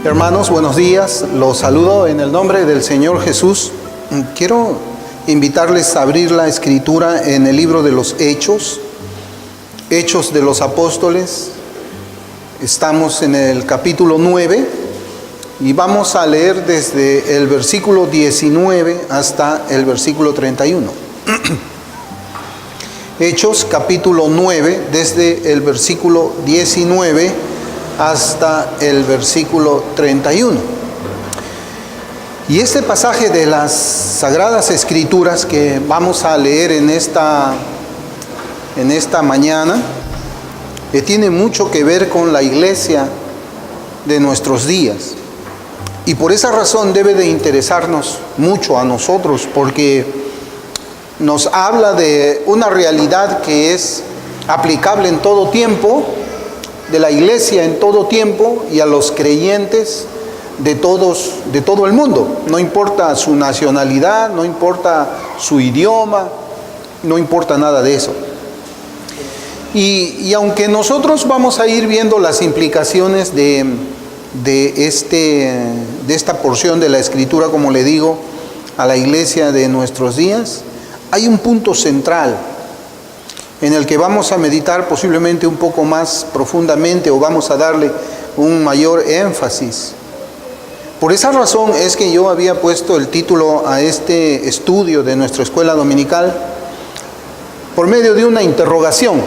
Hermanos, buenos días. Los saludo en el nombre del Señor Jesús. Quiero invitarles a abrir la Escritura en el libro de los Hechos, Hechos de los Apóstoles. Estamos en el capítulo 9 y vamos a leer desde el versículo 19 hasta el versículo 31. Hechos capítulo 9, desde el versículo 19 hasta el versículo 31. Y este pasaje de las Sagradas Escrituras que vamos a leer en esta mañana tiene mucho que ver con la iglesia de nuestros días. Y por esa razón debe de interesarnos mucho a nosotros, porque nos habla de una realidad que es aplicable en todo tiempo, de la iglesia en todo tiempo y a los creyentes de todo el mundo. No importa su nacionalidad, no importa su idioma, no importa nada de eso. Y aunque nosotros vamos a ir viendo las implicaciones de esta porción de la Escritura, como le digo, a la iglesia de nuestros días, hay un punto central en el que vamos a meditar posiblemente un poco más profundamente, o vamos a darle un mayor énfasis. Por esa razón es que yo había puesto el título a este estudio de nuestra escuela dominical por medio de una interrogación.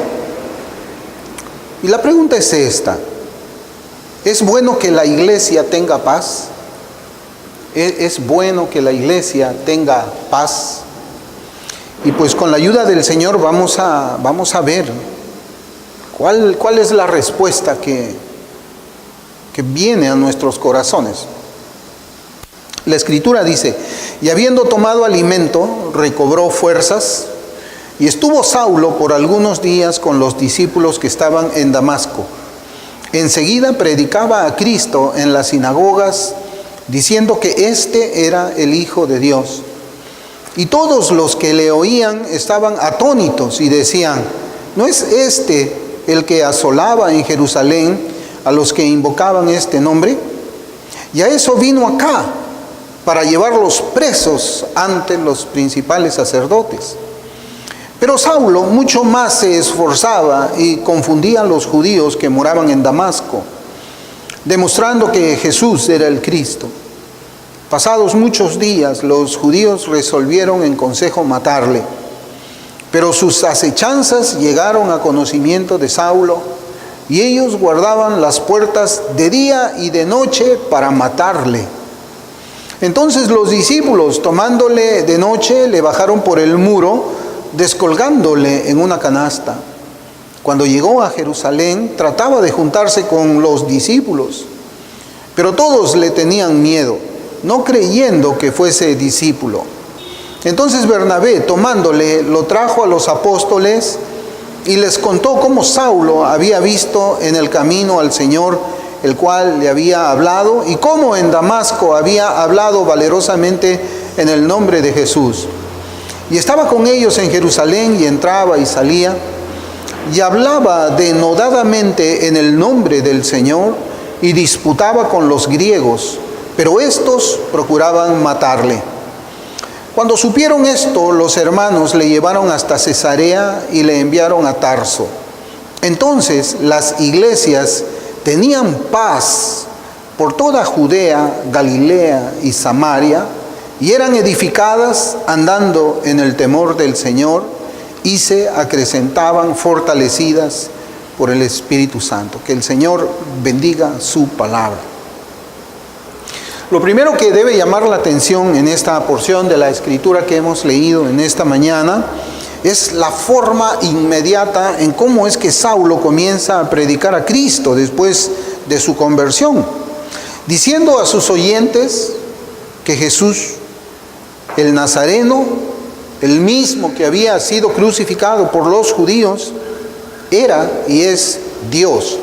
Y la pregunta es esta: ¿es bueno que la iglesia tenga paz? ¿Es bueno que la iglesia tenga paz? Y pues con la ayuda del Señor vamos a ver cuál es la respuesta que viene a nuestros corazones. La Escritura dice: y habiendo tomado alimento, recobró fuerzas, y estuvo Saulo por algunos días con los discípulos que estaban en Damasco. Enseguida predicaba a Cristo en las sinagogas, diciendo que éste era el Hijo de Dios. Y todos los que le oían estaban atónitos y decían: ¿no es este el que asolaba en Jerusalén a los que invocaban este nombre? Y a eso vino acá, para llevarlos presos ante los principales sacerdotes. Pero Saulo mucho más se esforzaba y confundía a los judíos que moraban en Damasco, demostrando que Jesús era el Cristo. Pasados muchos días, los judíos resolvieron en consejo matarle, pero sus acechanzas llegaron a conocimiento de Saulo, y ellos guardaban las puertas de día y de noche para matarle. Entonces los discípulos, tomándole de noche, le bajaron por el muro, descolgándole en una canasta. Cuando llegó a Jerusalén, trataba de juntarse con los discípulos, pero todos le tenían miedo, no creyendo que fuese discípulo. Entonces Bernabé, tomándole, lo trajo a los apóstoles y les contó cómo Saulo había visto en el camino al Señor, el cual le había hablado, y cómo en Damasco había hablado valerosamente en el nombre de Jesús. Y estaba con ellos en Jerusalén, y entraba y salía, y hablaba denodadamente en el nombre del Señor, y disputaba con los griegos, pero estos procuraban matarle. Cuando supieron esto, los hermanos le llevaron hasta Cesarea y le enviaron a Tarso. Entonces las iglesias tenían paz por toda Judea, Galilea y Samaria, y eran edificadas andando en el temor del Señor, y se acrecentaban fortalecidas por el Espíritu Santo. Que el Señor bendiga su palabra. Lo primero que debe llamar la atención en esta porción de la Escritura que hemos leído en esta mañana es la forma inmediata en cómo es que Saulo comienza a predicar a Cristo después de su conversión, diciendo a sus oyentes que Jesús, el Nazareno, el mismo que había sido crucificado por los judíos, era y es Dios.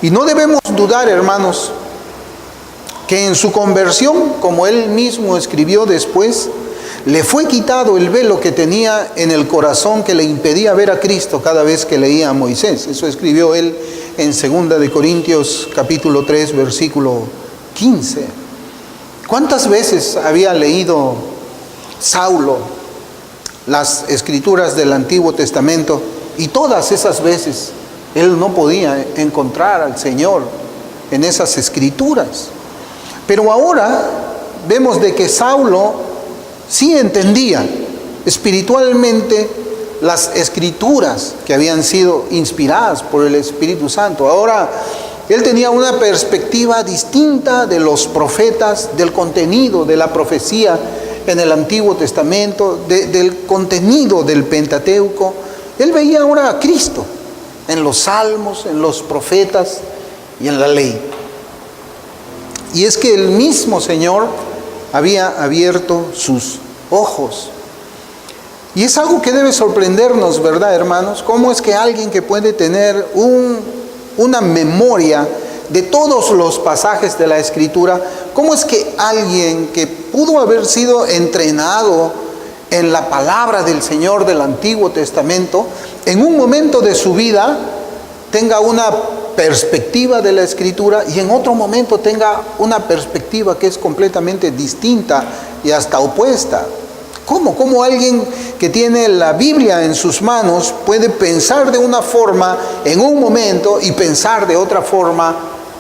Y no debemos dudar, hermanos, que en su conversión, como él mismo escribió después, le fue quitado el velo que tenía en el corazón que le impedía ver a Cristo cada vez que leía a Moisés. Eso escribió él en 2 de Corintios capítulo 3, versículo 15. ¿Cuántas veces había leído Saulo las escrituras del Antiguo Testamento? Y todas esas veces él no podía encontrar al Señor en esas escrituras. Pero ahora vemos de que Saulo sí entendía espiritualmente las escrituras que habían sido inspiradas por el Espíritu Santo. Ahora él tenía una perspectiva distinta de los profetas, del contenido de la profecía en el Antiguo Testamento, del contenido del Pentateuco. Él veía ahora a Cristo en los salmos, en los profetas y en la ley. Y es que el mismo Señor había abierto sus ojos. Y es algo que debe sorprendernos, ¿verdad, hermanos? ¿Cómo es que alguien que puede tener una memoria de todos los pasajes de la Escritura, cómo es que alguien que pudo haber sido entrenado en la palabra del Señor del Antiguo Testamento, en un momento de su vida tenga una perspectiva de la Escritura y en otro momento tenga una perspectiva que es completamente distinta y hasta opuesta? ¿Cómo alguien que tiene la Biblia en sus manos puede pensar de una forma en un momento y pensar de otra forma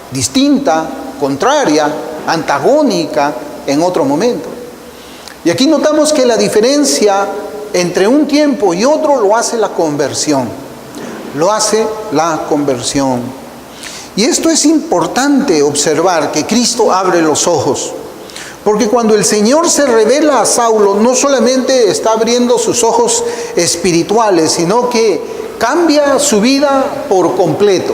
distinta, contraria, antagónica en otro momento? Y aquí notamos que la diferencia entre un tiempo y otro lo hace la conversión. Lo hace la conversión. Y esto es importante observar, que Cristo abre los ojos. Porque cuando el Señor se revela a Saulo, no solamente está abriendo sus ojos espirituales, sino que cambia su vida por completo.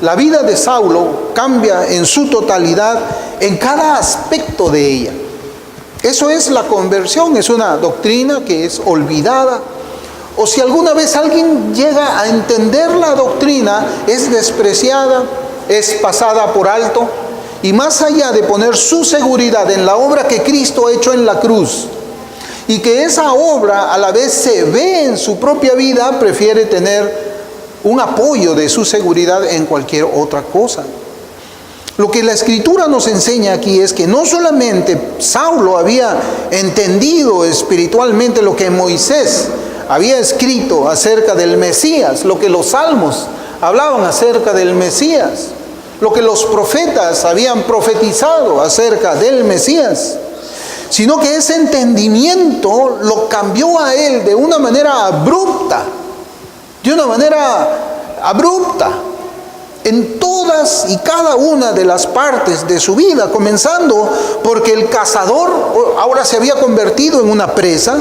La vida de Saulo cambia en su totalidad, en cada aspecto de ella. Eso es la conversión, es una doctrina que es olvidada. O si alguna vez alguien llega a entender la doctrina, es despreciada, es pasada por alto. Y más allá de poner su seguridad en la obra que Cristo ha hecho en la cruz, y que esa obra a la vez se ve en su propia vida, prefiere tener un apoyo de su seguridad en cualquier otra cosa. Lo que la Escritura nos enseña aquí es que no solamente Saulo había entendido espiritualmente lo que Moisés había escrito acerca del Mesías, lo que los salmos hablaban acerca del Mesías, lo que los profetas habían profetizado acerca del Mesías, sino que ese entendimiento lo cambió a él de una manera abrupta, en todas y cada una de las partes de su vida, comenzando porque el cazador ahora se había convertido en una presa,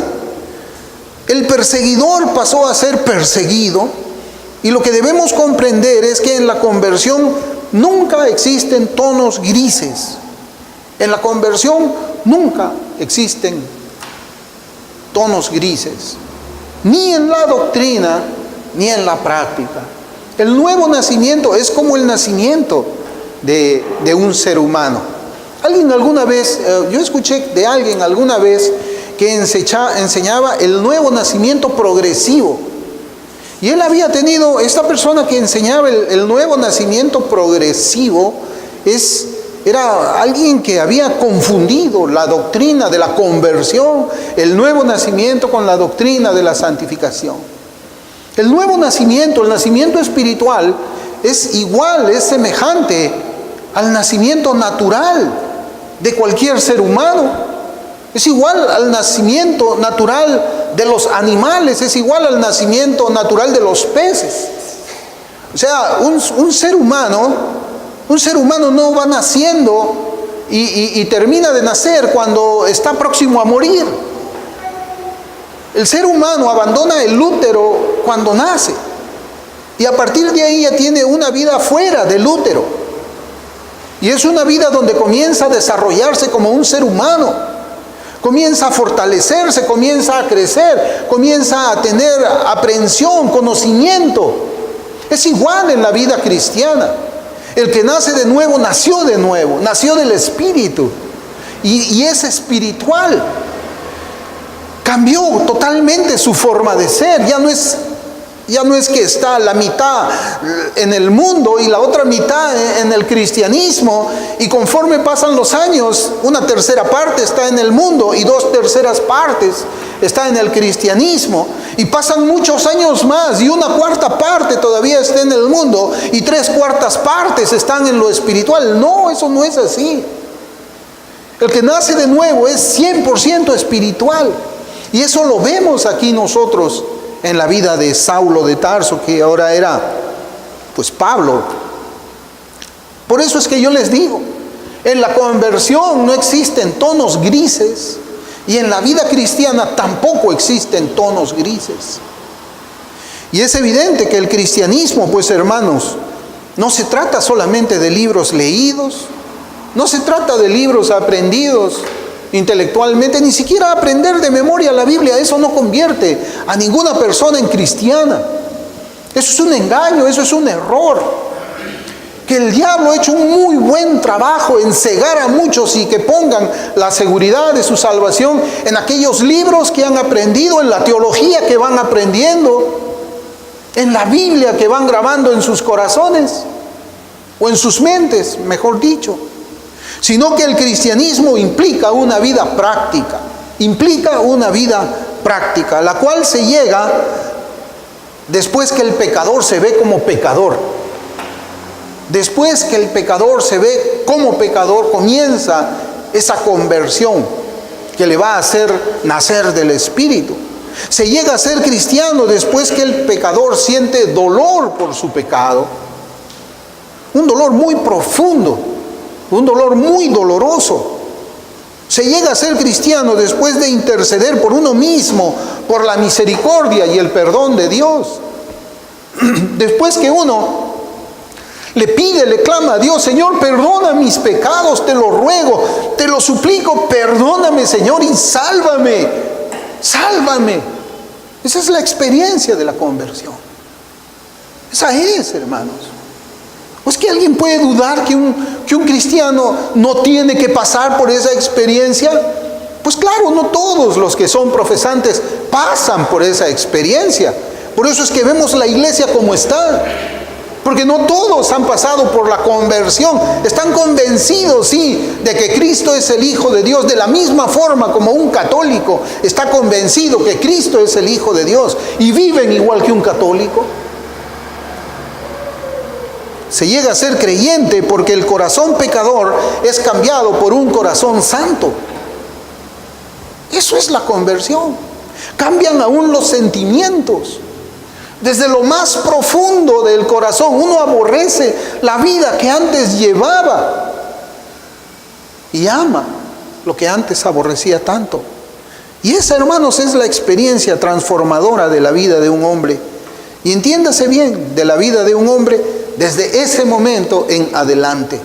el perseguidor pasó a ser perseguido, y lo que debemos comprender es que en la conversión nunca existen tonos grises. En la conversión nunca existen tonos grises, ni en la doctrina, ni en la práctica. El nuevo nacimiento es como el nacimiento de un ser humano. Alguien alguna vez, yo escuché de alguien alguna vez que enseñaba el nuevo nacimiento progresivo. Y él había tenido, esta persona que enseñaba el nuevo nacimiento progresivo, era alguien que había confundido la doctrina de la conversión, el nuevo nacimiento, con la doctrina de la santificación. El nuevo nacimiento, el nacimiento espiritual, es igual, es semejante al nacimiento natural de cualquier ser humano. Es igual al nacimiento natural de los animales, es igual al nacimiento natural de los peces. O sea, un ser humano no va naciendo y termina de nacer cuando está próximo a morir. El ser humano abandona el útero cuando nace, y a partir de ahí ya tiene una vida fuera del útero, y es una vida donde comienza a desarrollarse como un ser humano. Comienza a fortalecerse, comienza a crecer, comienza a tener aprehensión, conocimiento. Es igual en la vida cristiana. El que nace de nuevo, nació del Espíritu, y es espiritual. Cambió totalmente su forma de ser. Ya no es que está la mitad en el mundo y la otra mitad en el cristianismo, y conforme pasan los años, una tercera parte está en el mundo y 2/3 partes está en el cristianismo, y pasan muchos años más y 1/4 parte todavía está en el mundo y 3/4 partes están en lo espiritual. No, eso no es así. El que nace de nuevo es 100% espiritual, y eso lo vemos aquí nosotros en la vida de Saulo de Tarso, que ahora era pues Pablo. Por eso es que yo les digo, en la conversión no existen tonos grises, y en la vida cristiana tampoco existen tonos grises. Y es evidente que el cristianismo, pues hermanos, no se trata solamente de libros leídos, no se trata de libros aprendidos intelectualmente, ni siquiera aprender de memoria la Biblia. Eso no convierte a ninguna persona en cristiana. Eso es un engaño, eso es un error. Que el diablo ha hecho un muy buen trabajo en cegar a muchos y que pongan la seguridad de su salvación en aquellos libros que han aprendido, en la teología que van aprendiendo, en la Biblia que van grabando en sus corazones o en sus mentes, mejor dicho. Sino que el cristianismo implica una vida práctica, la cual se llega después que el pecador se ve como pecador. Después que el pecador se ve como pecador, comienza esa conversión que le va a hacer nacer del Espíritu. Se llega a ser cristiano después que el pecador siente dolor por su pecado, un dolor muy profundo, un dolor muy doloroso. Se llega a ser cristiano después de interceder por uno mismo, por la misericordia y el perdón de Dios. Después que uno le pide, le clama a Dios: Señor, perdona mis pecados, te lo ruego, te lo suplico, perdóname, Señor, y sálvame, sálvame. Esa es la experiencia de la conversión. Esa es, hermanos. ¿Es que alguien puede dudar que un cristiano no tiene que pasar por esa experiencia? Pues claro, no todos los que son profesantes pasan por esa experiencia. Por eso es que vemos la iglesia como está. Porque no todos han pasado por la conversión. Están convencidos, sí, de que Cristo es el Hijo de Dios, de la misma forma como un católico está convencido que Cristo es el Hijo de Dios, y viven igual que un católico. Se llega a ser creyente porque el corazón pecador es cambiado por un corazón santo. Eso es la conversión. Cambian aún los sentimientos. Desde lo más profundo del corazón uno aborrece la vida que antes llevaba y ama lo que antes aborrecía tanto. Y esa, hermanos, es la experiencia transformadora de la vida de un hombre. Y entiéndase bien, de la vida de un hombre desde ese momento en adelante.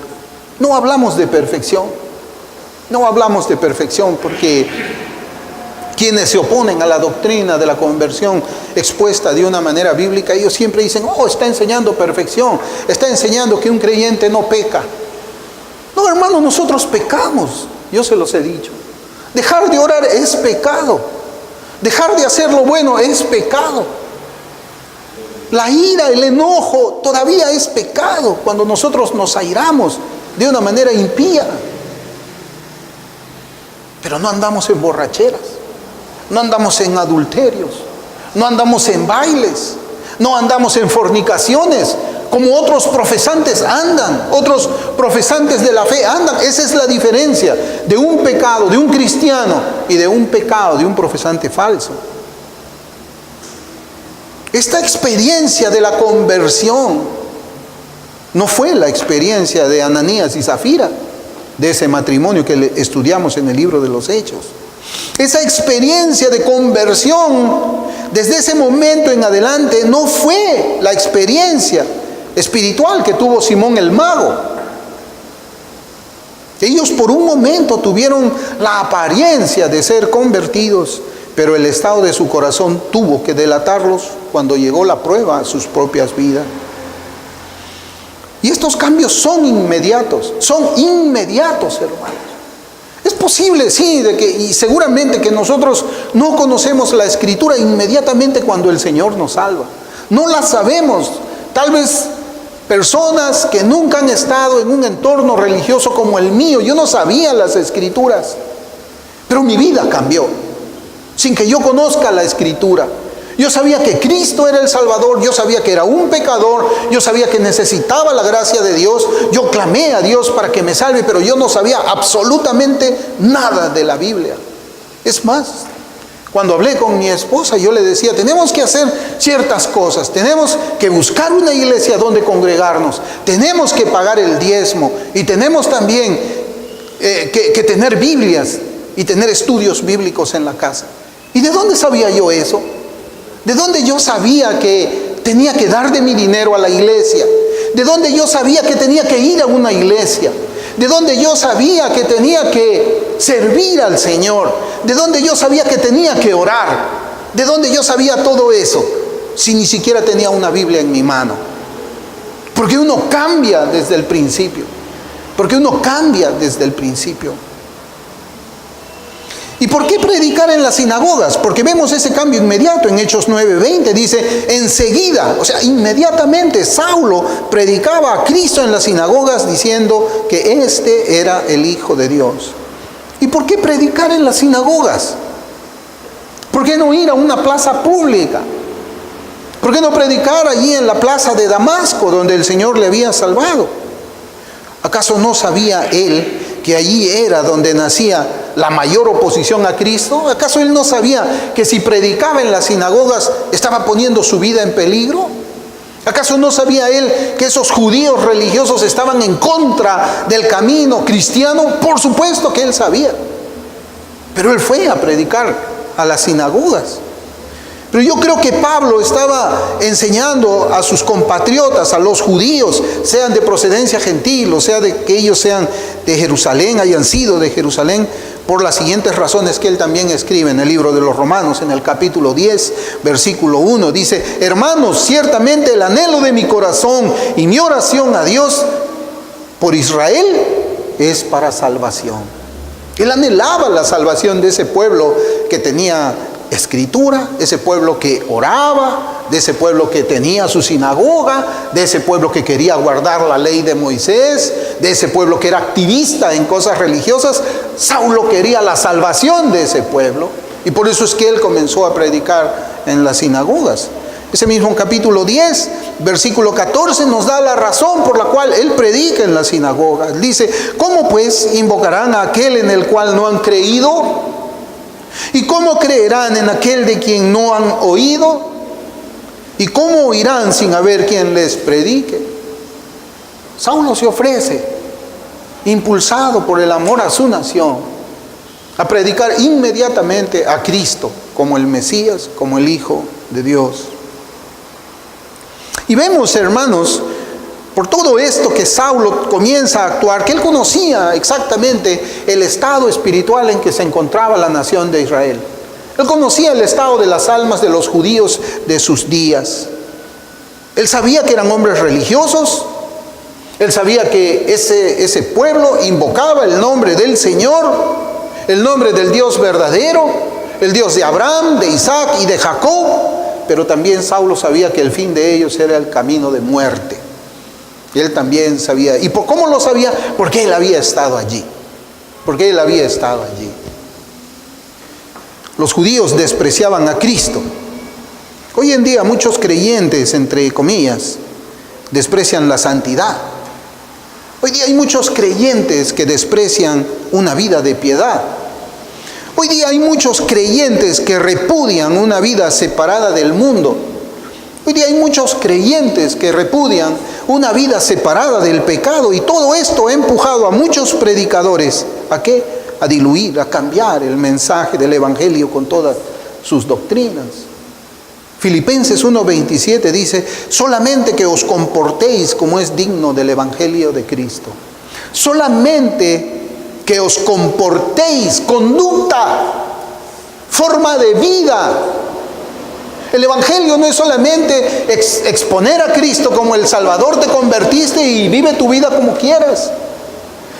No hablamos de perfección. No hablamos de perfección porque quienes se oponen a la doctrina de la conversión expuesta de una manera bíblica, ellos siempre dicen: oh, está enseñando perfección, está enseñando que un creyente no peca. No, hermano, nosotros pecamos, yo se los he dicho. Dejar de orar es pecado. Dejar de hacer lo bueno es pecado. La ira, el enojo todavía es pecado cuando nosotros nos airamos de una manera impía. Pero no andamos en borracheras, no andamos en adulterios, no andamos en bailes, no andamos en fornicaciones, como otros profesantes andan, otros profesantes de la fe andan. Esa es la diferencia de un pecado de un cristiano y de un pecado de un profesante falso. Esta experiencia de la conversión no fue la experiencia de Ananías y Zafira, de ese matrimonio que estudiamos en el libro de los Hechos. Esa experiencia de conversión desde ese momento en adelante no fue la experiencia espiritual que tuvo Simón el mago. Ellos por un momento tuvieron la apariencia de ser convertidos, pero el estado de su corazón tuvo que delatarlos cuando llegó la prueba a sus propias vidas. Y estos cambios son inmediatos, hermanos. Es posible, sí, y seguramente que nosotros no conocemos la Escritura inmediatamente cuando el Señor nos salva. No la sabemos. Tal vez personas que nunca han estado en un entorno religioso como el mío, yo no sabía las Escrituras, pero mi vida cambió sin que yo conozca la Escritura. Yo sabía que Cristo era el Salvador, yo sabía que era un pecador, yo sabía que necesitaba la gracia de Dios, yo clamé a Dios para que me salve, pero yo no sabía absolutamente nada de la Biblia. Es más, cuando hablé con mi esposa, yo le decía, tenemos que hacer ciertas cosas, tenemos que buscar una iglesia donde congregarnos, tenemos que pagar el diezmo y tenemos también que tener Biblias y tener estudios bíblicos en la casa. ¿Y de dónde sabía yo eso? ¿De dónde yo sabía que tenía que dar de mi dinero a la iglesia? ¿De dónde yo sabía que tenía que ir a una iglesia? ¿De dónde yo sabía que tenía que servir al Señor? ¿De dónde yo sabía que tenía que orar? ¿De dónde yo sabía todo eso? Si ni siquiera tenía una Biblia en mi mano. Porque uno cambia desde el principio. Porque uno cambia desde el principio. ¿Y por qué predicar en las sinagogas? Porque vemos ese cambio inmediato en Hechos 9:20. Dice, enseguida, o sea, inmediatamente Saulo predicaba a Cristo en las sinagogas diciendo que este era el Hijo de Dios. ¿Y por qué predicar en las sinagogas? ¿Por qué no ir a una plaza pública? ¿Por qué no predicar allí en la plaza de Damasco donde el Señor le había salvado? ¿Acaso no sabía él que allí era donde nacía la mayor oposición a Cristo? ¿Acaso él no sabía que si predicaba en las sinagogas estaba poniendo su vida en peligro? ¿Acaso no sabía él que esos judíos religiosos estaban en contra del camino cristiano? Por supuesto que él sabía. Pero él fue a predicar a las sinagogas. Pero yo creo que Pablo estaba enseñando a sus compatriotas, a los judíos, sean de procedencia gentil, o sea, de que ellos sean de Jerusalén, hayan sido de Jerusalén, por las siguientes razones que él también escribe en el libro de los Romanos, en el capítulo 10, versículo 1. Dice, hermanos, ciertamente el anhelo de mi corazón y mi oración a Dios por Israel es para salvación. Él anhelaba la salvación de ese pueblo que tenía Escritura, ese pueblo que oraba, de ese pueblo que tenía su sinagoga, de ese pueblo que quería guardar la ley de Moisés, de ese pueblo que era activista en cosas religiosas. Saulo quería la salvación de ese pueblo y por eso es que él comenzó a predicar en las sinagogas. Ese mismo capítulo 10, versículo 14 nos da la razón por la cual él predica en las sinagogas. Dice, ¿cómo pues invocarán a aquel en el cual no han creído? ¿Y cómo creerán en aquel de quien no han oído? ¿Y cómo oirán sin haber quien les predique? Saulo se ofrece, impulsado por el amor a su nación, a predicar inmediatamente a Cristo como el Mesías, como el Hijo de Dios. Y vemos, hermanos, por todo esto que Saulo comienza a actuar, que él conocía exactamente el estado espiritual en que se encontraba la nación de Israel. Él conocía el estado de las almas de los judíos de sus días. Él sabía que eran hombres religiosos. Él sabía que ese pueblo invocaba el nombre del Señor, el nombre del Dios verdadero, el Dios de Abraham, de Isaac y de Jacob. Pero también Saulo sabía que el fin de ellos era el camino de muerte. Y él también sabía. ¿Y por cómo lo sabía? Porque él había estado allí. Porque él había estado allí. Los judíos despreciaban a Cristo. Hoy en día muchos creyentes, entre comillas, desprecian la santidad. Hoy día hay muchos creyentes que desprecian una vida de piedad. Hoy día hay muchos creyentes que repudian una vida separada del mundo. Hoy día hay muchos creyentes que repudian una vida separada del pecado, y todo esto ha empujado a muchos predicadores ¿a qué? A diluir, a cambiar el mensaje del Evangelio con todas sus doctrinas. Filipenses 1:27 dice, solamente que os comportéis como es digno del Evangelio de Cristo. Solamente que os comportéis, conducta, forma de vida. El Evangelio no es solamente exponer a Cristo como el Salvador, te convertiste y vive tu vida como quieras.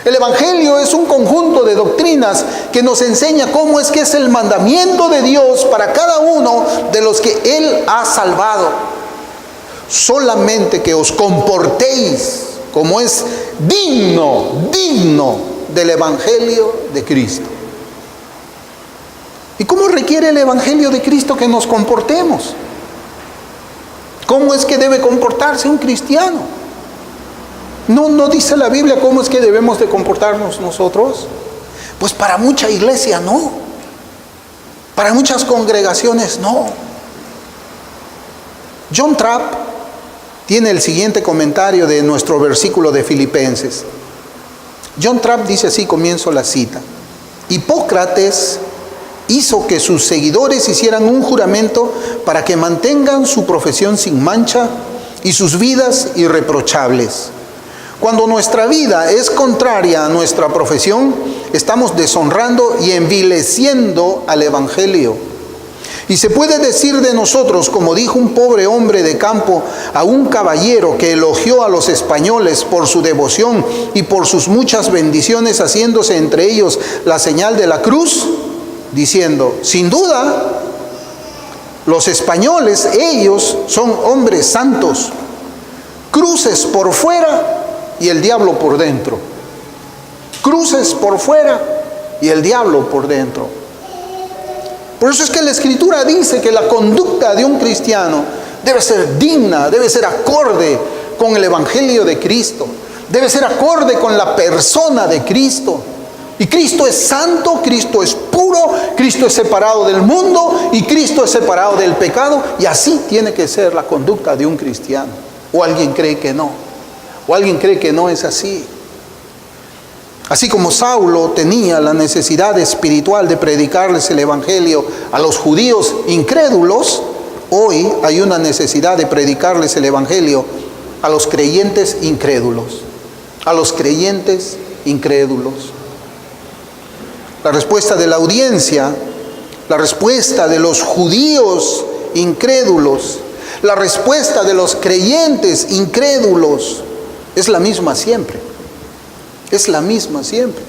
El Evangelio es un conjunto de doctrinas que nos enseña cómo es que es el mandamiento de Dios para cada uno de los que Él ha salvado. Solamente que os comportéis como es digno del Evangelio de Cristo. ¿Y cómo requiere el Evangelio de Cristo que nos comportemos? ¿Cómo es que debe comportarse un cristiano? No dice la Biblia cómo es que debemos de comportarnos nosotros. Pues para mucha iglesia no. Para muchas congregaciones no. John Trapp tiene el siguiente comentario de nuestro versículo de Filipenses. John Trapp dice así, comienzo la cita: Hipócrates hizo que sus seguidores hicieran un juramento para que mantengan su profesión sin mancha y sus vidas irreprochables. Cuando nuestra vida es contraria a nuestra profesión, estamos deshonrando y envileciendo al Evangelio. Y se puede decir de nosotros, como dijo un pobre hombre de campo a un caballero que elogió a los españoles por su devoción y por sus muchas bendiciones, haciéndose entre ellos la señal de la cruz, diciendo: sin duda, los españoles, ellos son hombres santos, cruces por fuera y el diablo por dentro. Cruces por fuera y el diablo por dentro. Por eso es que la Escritura dice que la conducta de un cristiano debe ser digna, debe ser acorde con el Evangelio de Cristo, debe ser acorde con la persona de Cristo. Y Cristo es santo, Cristo es puro, Cristo es separado del mundo y Cristo es separado del pecado, y así tiene que ser la conducta de un cristiano. ¿O alguien cree que no? ¿O alguien cree que no es así? Así como Saulo tenía la necesidad espiritual de predicarles el Evangelio a los judíos incrédulos, hoy hay una necesidad de predicarles el Evangelio a los creyentes incrédulos. A los creyentes incrédulos. La respuesta de la audiencia, la respuesta de los judíos incrédulos, la respuesta de los creyentes incrédulos es la misma siempre. Es la misma siempre.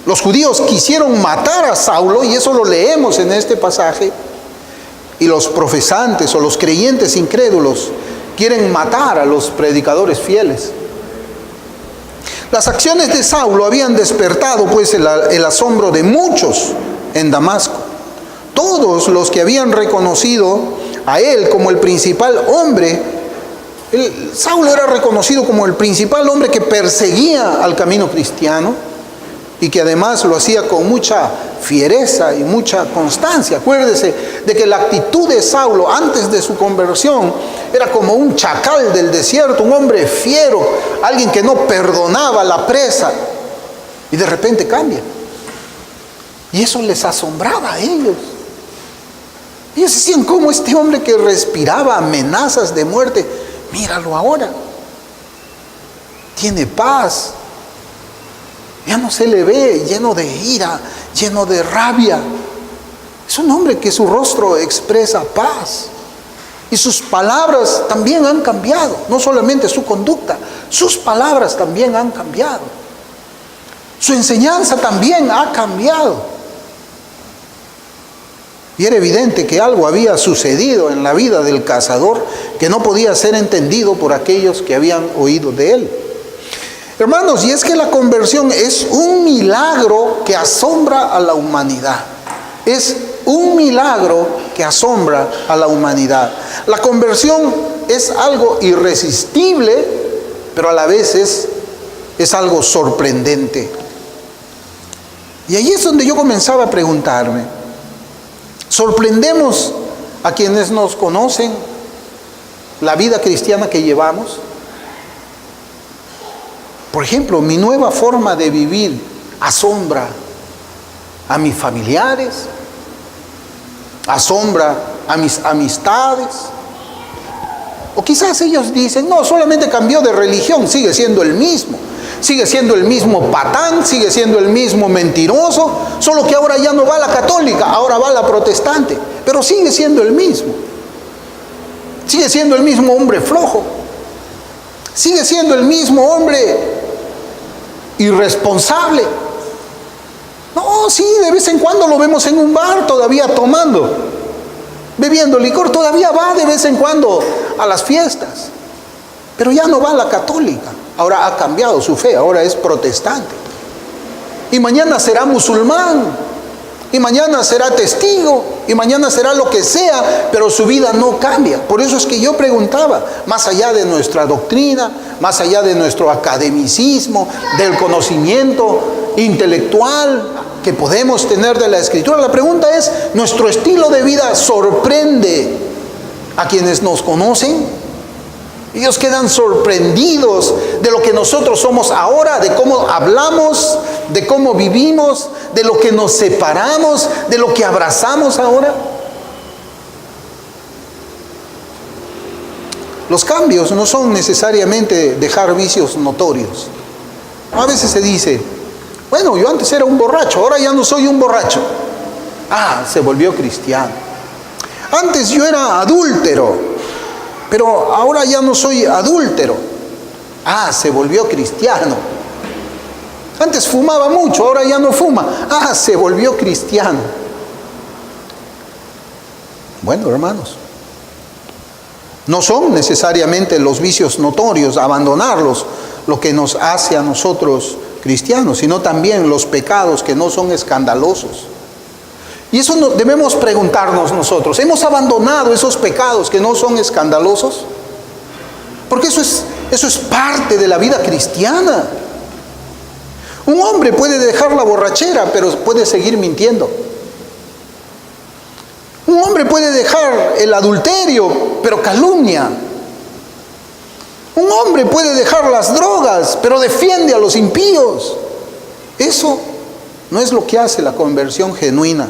Los judíos quisieron matar a Saulo, y eso lo leemos en este pasaje, y los profesantes o los creyentes incrédulos quieren matar a los predicadores fieles. Las acciones de Saulo habían despertado pues el asombro de muchos en Damasco. Todos los que habían reconocido a él como el principal hombre, Saulo era reconocido como el principal hombre que perseguía al camino cristiano y que además lo hacía con mucha fiereza y mucha constancia. Acuérdese de que la actitud de Saulo antes de su conversión era como un chacal del desierto, un hombre fiero, alguien que no perdonaba la presa, y de repente cambia. Y eso les asombraba a ellos. Ellos decían: ¿cómo este hombre que respiraba amenazas de muerte, míralo ahora? Tiene paz. Ya no se le ve lleno de ira, lleno de rabia. Es un hombre que su rostro expresa paz. Y sus palabras también han cambiado. No solamente su conducta, sus palabras también han cambiado. Su enseñanza también ha cambiado. Y era evidente que algo había sucedido en la vida del cazador que no podía ser entendido por aquellos que habían oído de él. Hermanos, y es que la conversión es un milagro que asombra a la humanidad. Es un milagro que asombra a la humanidad. La conversión es algo irresistible, pero a la vez es algo sorprendente. Y ahí es donde yo comenzaba a preguntarme: ¿sorprendemos a quienes nos conocen la vida cristiana que llevamos? Por ejemplo, mi nueva forma de vivir asombra a mis familiares, asombra a mis amistades. O quizás ellos dicen: no, solamente cambió de religión, sigue siendo el mismo. Sigue siendo el mismo patán, sigue siendo el mismo mentiroso, solo que ahora ya no va a la católica, ahora va a la protestante, pero sigue siendo el mismo. Sigue siendo el mismo hombre flojo. Sigue siendo el mismo hombre irresponsable. No, sí, de vez en cuando lo vemos en un bar todavía tomando, bebiendo licor, todavía va de vez en cuando a las fiestas, pero ya no va a la católica. Ahora ha cambiado su fe, ahora es protestante. Y mañana será musulmán, y mañana será testigo, y mañana será lo que sea, pero su vida no cambia. Por eso es que yo preguntaba, más allá de nuestra doctrina, más allá de nuestro academicismo, del conocimiento intelectual que podemos tener de la Escritura, la pregunta es, ¿nuestro estilo de vida sorprende a quienes nos conocen? Ellos quedan sorprendidos de lo que nosotros somos ahora, de cómo hablamos, de cómo vivimos, de lo que nos separamos, de lo que abrazamos ahora. Los cambios no son necesariamente dejar vicios notorios. A veces se dice, bueno, yo antes era un borracho, ahora ya no soy un borracho. Ah, se volvió cristiano. Antes yo era adúltero, pero ahora ya no soy adúltero. Ah, se volvió cristiano. Antes fumaba mucho, ahora ya no fuma. Ah, se volvió cristiano. Bueno, hermanos, no son necesariamente los vicios notorios, abandonarlos, lo que nos hace a nosotros cristianos, sino también los pecados que no son escandalosos. Y eso debemos preguntarnos nosotros. ¿Hemos abandonado esos pecados que no son escandalosos? Porque eso es parte de la vida cristiana. Un hombre puede dejar la borrachera, pero puede seguir mintiendo. Un hombre puede dejar el adulterio, pero calumnia. Un hombre puede dejar las drogas, pero defiende a los impíos. Eso no es lo que hace la conversión genuina.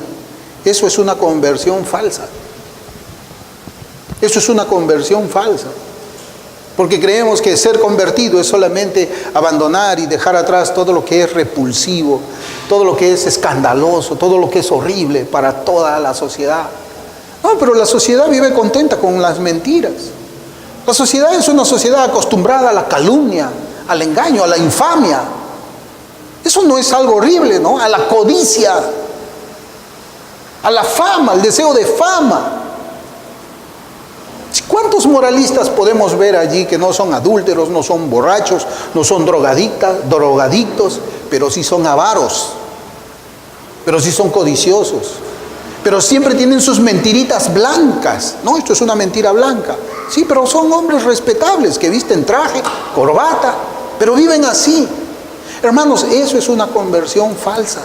Eso es una conversión falsa. Eso es una conversión falsa. Porque creemos que ser convertido es solamente abandonar y dejar atrás todo lo que es repulsivo, todo lo que es escandaloso, todo lo que es horrible para toda la sociedad. No, pero la sociedad vive contenta con las mentiras. La sociedad es una sociedad acostumbrada a la calumnia, al engaño, a la infamia. Eso no es algo horrible, ¿no? A la codicia, a la fama, al deseo de fama. ¿Cuántos moralistas podemos ver allí que no son adúlteros, no son borrachos, no son drogadictos, pero sí son avaros, pero sí son codiciosos, pero siempre tienen sus mentiritas blancas? No, esto es una mentira blanca. Sí, pero son hombres respetables que visten traje, corbata, pero viven así. Hermanos, eso es una conversión falsa.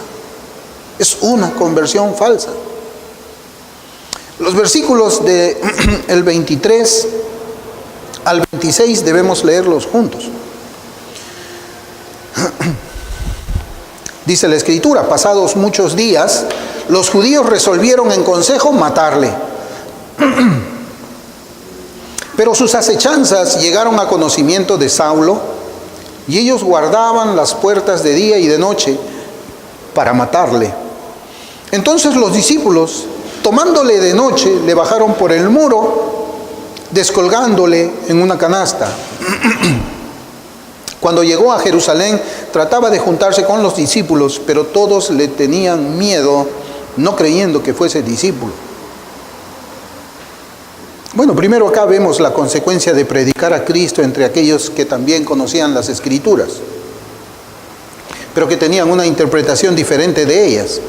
Es una conversión falsa. Los versículos del 23 al 26 debemos leerlos juntos. Dice la Escritura: pasados muchos días, los judíos resolvieron en consejo matarle. Pero sus acechanzas llegaron a conocimiento de Saulo, y ellos guardaban las puertas de día y de noche para matarle. Entonces los discípulos, tomándole de noche, le bajaron por el muro, descolgándole en una canasta. Cuando llegó a Jerusalén, trataba de juntarse con los discípulos, pero todos le tenían miedo, no creyendo que fuese discípulo. Bueno, primero acá vemos la consecuencia de predicar a Cristo entre aquellos que también conocían las Escrituras, pero que tenían una interpretación diferente de ellas.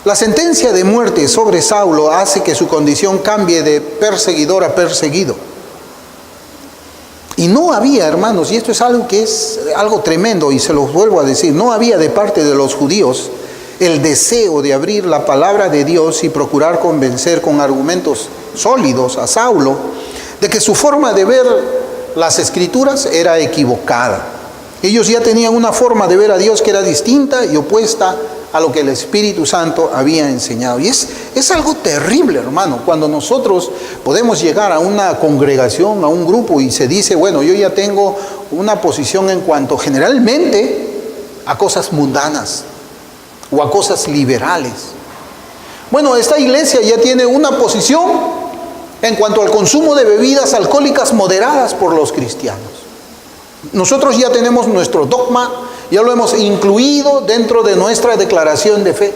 La sentencia de muerte sobre Saulo hace que su condición cambie de perseguidor a perseguido. Y no había, hermanos, y esto es algo que es algo tremendo, y se los vuelvo a decir, no había de parte de los judíos el deseo de abrir la palabra de Dios y procurar convencer con argumentos sólidos a Saulo de que su forma de ver las Escrituras era equivocada. Ellos ya tenían una forma de ver a Dios que era distinta y opuesta a lo que el Espíritu Santo había enseñado. Y es algo terrible, hermano, cuando nosotros podemos llegar a una congregación, a un grupo, y se dice, bueno, yo ya tengo una posición en cuanto generalmente a cosas mundanas o a cosas liberales. Bueno, esta iglesia ya tiene una posición en cuanto al consumo de bebidas alcohólicas moderadas por los cristianos. Nosotros ya tenemos nuestro dogma, ya lo hemos incluido dentro de nuestra declaración de fe.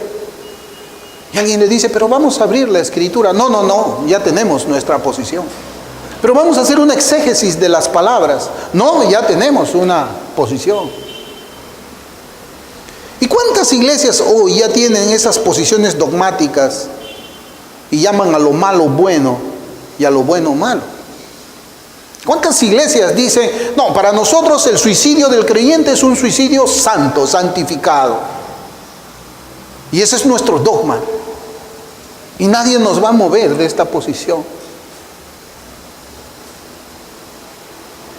Y alguien le dice, pero vamos a abrir la Escritura. No, ya tenemos nuestra posición. Pero vamos a hacer un exégesis de las palabras. No, ya tenemos una posición. ¿Y cuántas iglesias hoy ya tienen esas posiciones dogmáticas y llaman a lo malo bueno y a lo bueno malo? ¿Cuántas iglesias dicen, no, para nosotros el suicidio del creyente es un suicidio santo, santificado? Y ese es nuestro dogma. Y nadie nos va a mover de esta posición.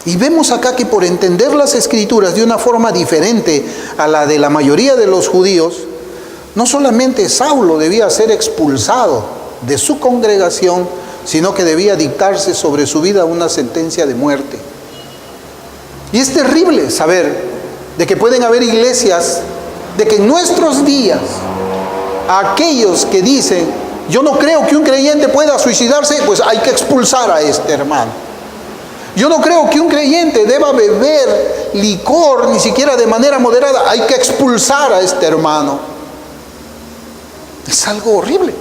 Y vemos acá que por entender las Escrituras de una forma diferente a la de la mayoría de los judíos, no solamente Saulo debía ser expulsado de su congregación, sino que debía dictarse sobre su vida una sentencia de muerte. Y es terrible saber de que pueden haber iglesias, de que en nuestros días, aquellos que dicen, yo no creo que un creyente pueda suicidarse, pues hay que expulsar a este hermano. Yo no creo que un creyente deba beber licor, ni siquiera de manera moderada. Hay que expulsar a este hermano. Es algo horrible.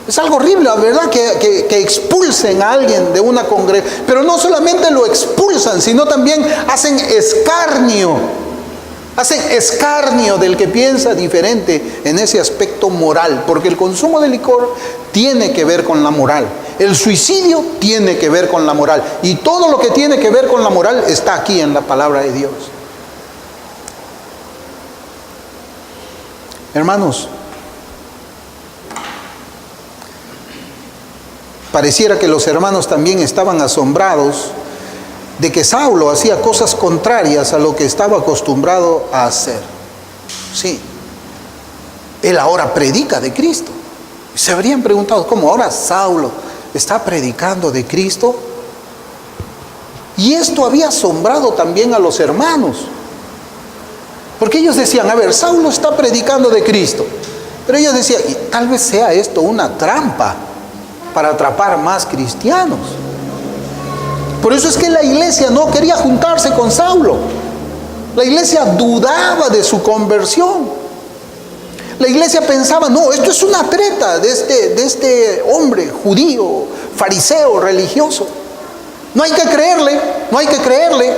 Es algo horrible, la verdad, que expulsen a alguien de una congregación. Pero no solamente lo expulsan, sino también hacen escarnio. Hacen escarnio del que piensa diferente en ese aspecto moral. Porque el consumo de licor tiene que ver con la moral. El suicidio tiene que ver con la moral. Y todo lo que tiene que ver con la moral está aquí en la palabra de Dios. Hermanos, pareciera que los hermanos también estaban asombrados de que Saulo hacía cosas contrarias a lo que estaba acostumbrado a hacer. Sí, él ahora predica de Cristo. Se habrían preguntado, ¿cómo ahora Saulo está predicando de Cristo? Y esto había asombrado también a los hermanos, porque ellos decían, a ver, Saulo está predicando de Cristo, pero ellos decían, y tal vez sea esto una trampa para atrapar más cristianos. Por eso es que la iglesia no quería juntarse con Saulo. La iglesia dudaba de su conversión. La iglesia pensaba, no, esto es una treta de este hombre judío, fariseo, religioso. No hay que creerle, no hay que creerle.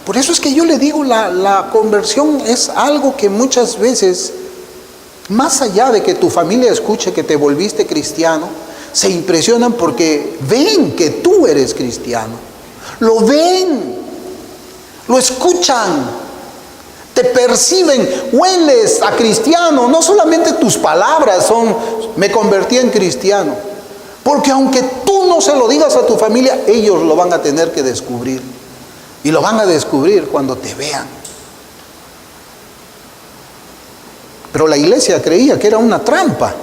Por eso es que yo le digo, la conversión es algo que muchas veces, más allá de que tu familia escuche que te volviste cristiano, se impresionan porque ven que tú eres cristiano. Lo ven, lo escuchan. Te perciben, hueles a cristiano. No solamente tus palabras son, me convertí en cristiano. Porque aunque tú no se lo digas a tu familia, ellos lo van a tener que descubrir. Y lo van a descubrir cuando te vean. Pero la iglesia creía que era una trampa.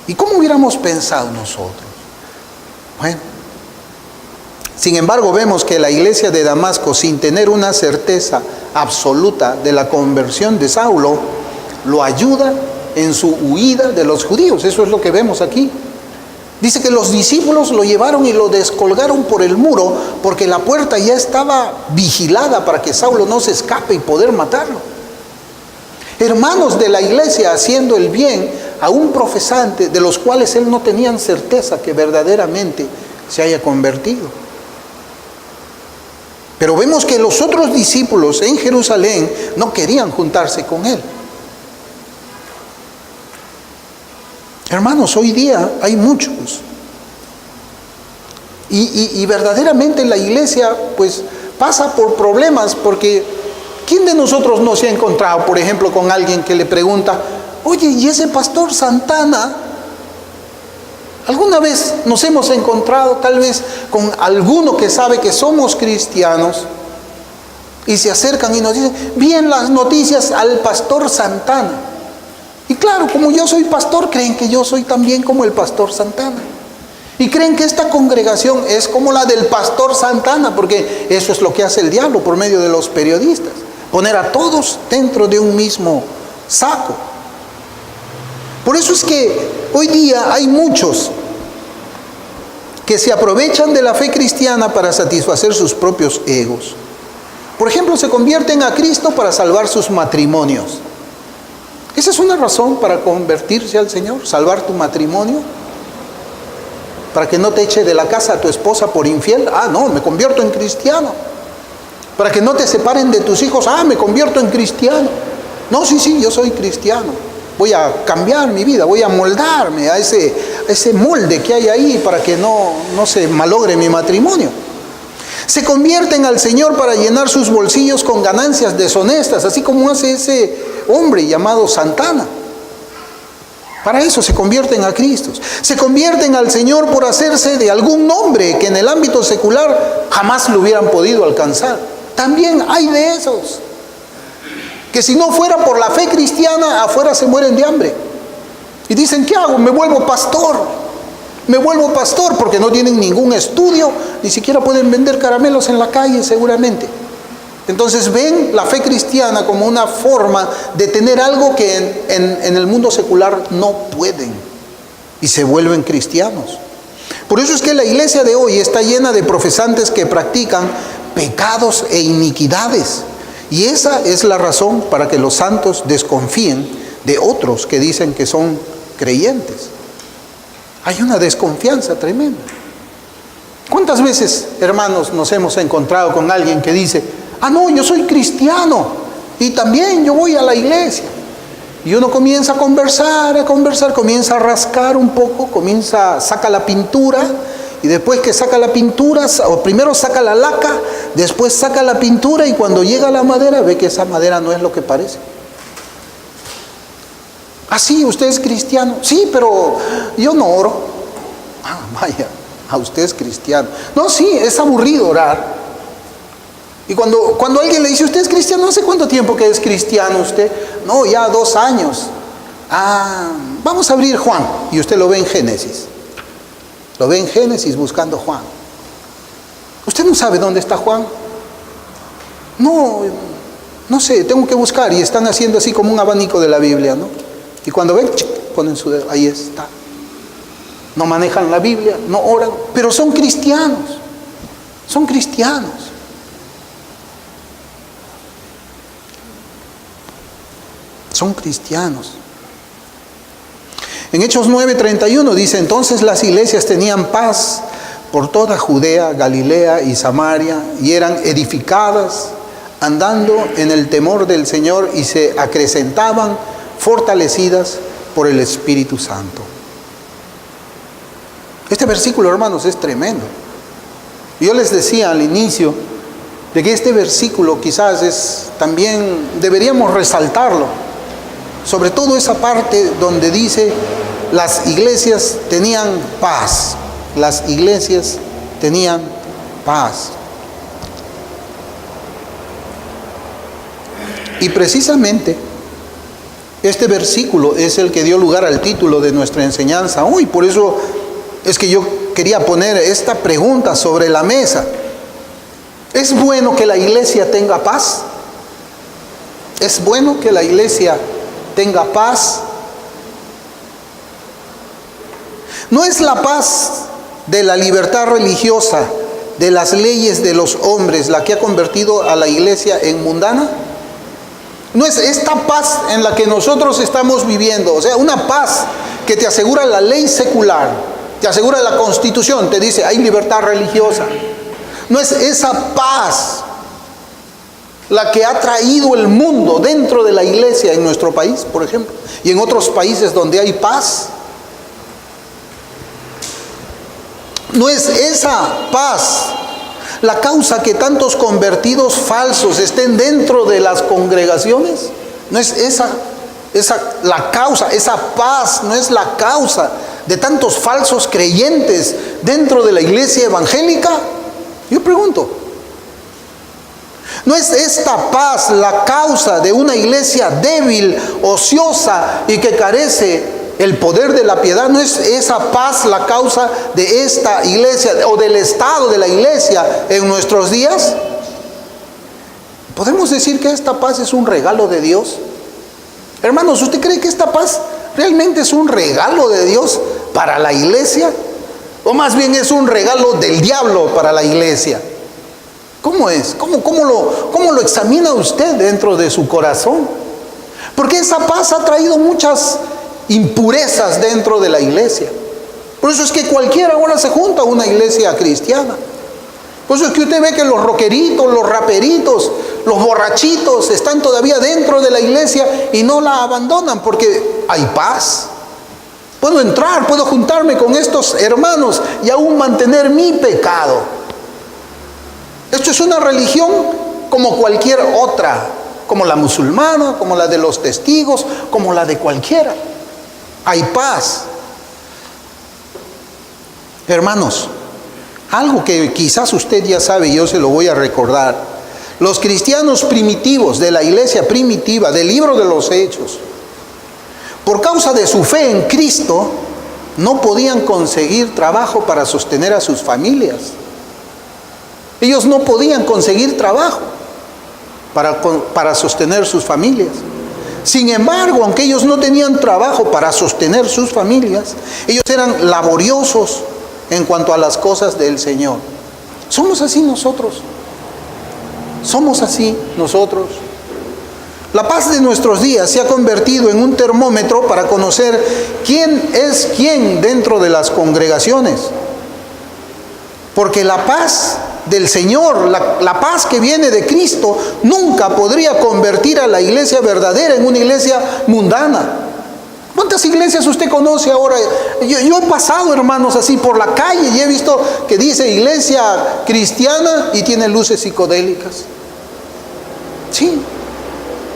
¿Y cómo hubiéramos pensado nosotros? Bueno, sin embargo, vemos que la iglesia de Damasco, sin tener una certeza absoluta de la conversión de Saulo, lo ayuda en su huida de los judíos. Eso es lo que vemos aquí. Dice que los discípulos lo llevaron y lo descolgaron por el muro, porque la puerta ya estaba vigilada para que Saulo no se escape y poder matarlo. Hermanos de la iglesia haciendo el bien a un profesante de los cuales él no tenían certeza que verdaderamente se haya convertido. Pero vemos que los otros discípulos en Jerusalén no querían juntarse con él. Hermanos, hoy día hay muchos. Y verdaderamente la iglesia pues pasa por problemas, porque ¿quién de nosotros no se ha encontrado, por ejemplo, con alguien que le pregunta, oye, ¿y ese pastor Santana? ¿Alguna vez nos hemos encontrado tal vez con alguno que sabe que somos cristianos y se acercan y nos dicen, vi en las noticias al pastor Santana? Y claro, como yo soy pastor, creen que yo soy también como el pastor Santana. Y creen que esta congregación es como la del pastor Santana, porque eso es lo que hace el diablo por medio de los periodistas. Poner a todos dentro de un mismo saco. Por eso es que hoy día hay muchos que se aprovechan de la fe cristiana para satisfacer sus propios egos. Por ejemplo, se convierten a Cristo para salvar sus matrimonios. ¿Esa es una razón para convertirse al Señor? ¿Salvar tu matrimonio? ¿Para que no te eche de la casa a tu esposa por infiel? Ah, no, me convierto en cristiano. ¿Para que no te separen de tus hijos? Ah, me convierto en cristiano. No, sí, yo soy cristiano. Voy a cambiar mi vida, voy a moldarme a ese molde que hay ahí para que no se malogre mi matrimonio. Se convierten al Señor para llenar sus bolsillos con ganancias deshonestas, así como hace ese hombre llamado Santana. Para eso se convierten a Cristo. Se convierten al Señor por hacerse de algún nombre que en el ámbito secular jamás lo hubieran podido alcanzar. También hay de esos que si no fuera por la fe cristiana, afuera se mueren de hambre. Y dicen, ¿qué hago? Me vuelvo pastor. Me vuelvo pastor, porque no tienen ningún estudio, ni siquiera pueden vender caramelos en la calle seguramente. Entonces ven la fe cristiana como una forma de tener algo que en el mundo secular no pueden, y se vuelven cristianos. Por eso es que la iglesia de hoy está llena de profesantes que practican pecados e iniquidades. Y esa es la razón para que los santos desconfíen de otros que dicen que son creyentes. Hay una desconfianza tremenda. ¿Cuántas veces, hermanos, nos hemos encontrado con alguien que dice, ah, no, yo soy cristiano y también yo voy a la iglesia? Y uno comienza a conversar, comienza a rascar un poco, saca la pintura, y después que saca la pintura, o primero saca la laca, después saca la pintura, y cuando llega a la madera ve que esa madera no es lo que parece. Ah, sí, usted es cristiano. Sí, pero yo no oro. Ah, vaya, usted es cristiano. No, sí, es aburrido orar. Y cuando alguien le dice, usted es cristiano, no sé cuánto tiempo que es cristiano usted. No, ya 2 años. Ah, vamos a abrir Juan. Y usted lo ve en Génesis. Lo ve en Génesis buscando Juan. ¿Usted no sabe dónde está Juan? No sé, tengo que buscar. Y están haciendo así como un abanico de la Biblia, ¿no? Y cuando ven, ponen su dedo, ahí está. No manejan la Biblia, no oran, pero son cristianos. Son cristianos. Son cristianos. En Hechos 9:31 dice, entonces las iglesias tenían paz por toda Judea, Galilea y Samaria, y eran edificadas, andando en el temor del Señor, y se acrecentaban, fortalecidas por el Espíritu Santo. Este versículo, hermanos, es tremendo. Yo les decía al inicio de que este versículo quizás también deberíamos resaltarlo, sobre todo esa parte donde dice, las iglesias tenían paz. Las iglesias tenían paz. Y precisamente este versículo es el que dio lugar al título de nuestra enseñanza hoy. Por eso es que yo quería poner esta pregunta sobre la mesa. ¿Es bueno que la iglesia tenga paz? ¿Es bueno que la iglesia tenga paz? ¿No es la paz de la libertad religiosa, de las leyes de los hombres, la que ha convertido a la iglesia en mundana? ¿No es esta paz en la que nosotros estamos viviendo? O sea, una paz que te asegura la ley secular, te asegura la Constitución, te dice hay libertad religiosa. ¿No es esa paz la que ha traído el mundo dentro de la iglesia en nuestro país, por ejemplo, y en otros países donde hay paz? ¿No es esa paz la causa que tantos convertidos falsos estén dentro de las congregaciones? ¿No es esa la causa, esa paz no es la causa de tantos falsos creyentes dentro de la iglesia evangélica? Yo pregunto, ¿no es esta paz la causa de una iglesia débil, ociosa y que carece el poder de la piedad? ¿No es esa paz la causa de esta iglesia o del estado de la iglesia en nuestros días? ¿Podemos decir que esta paz es un regalo de Dios? Hermanos, ¿usted cree que esta paz realmente es un regalo de Dios para la iglesia? O más bien es un regalo del diablo para la iglesia. ¿Cómo es? ¿Cómo lo examina usted dentro de su corazón? Porque esa paz ha traído muchas impurezas dentro de la iglesia. Por eso es que cualquiera ahora se junta a una iglesia cristiana. Por eso es que usted ve que los rockeritos, los raperitos, los borrachitos están todavía dentro de la iglesia y no la abandonan porque hay paz. Puedo entrar, puedo juntarme con estos hermanos y aún mantener mi pecado. Esto es una religión como cualquier otra, como la musulmana, como la de los testigos, como la de cualquiera. Hay paz. Hermanos, algo que quizás usted ya sabe y yo se lo voy a recordar. Los cristianos primitivos de la iglesia primitiva, del libro de los Hechos, por causa de su fe en Cristo, no podían conseguir trabajo para sostener a sus familias. Ellos no podían conseguir trabajo para sostener sus familias. Sin embargo, aunque ellos no tenían trabajo para sostener sus familias, ellos eran laboriosos en cuanto a las cosas del Señor. Somos así nosotros. Somos así nosotros. La paz de nuestros días se ha convertido en un termómetro para conocer quién es quién dentro de las congregaciones. Porque la paz del Señor, la paz que viene de Cristo, nunca podría convertir a la iglesia verdadera en una iglesia mundana. ¿Cuántas iglesias usted conoce ahora? Yo he pasado, hermanos, así por la calle y he visto que dice iglesia cristiana y tiene luces psicodélicas. Sí.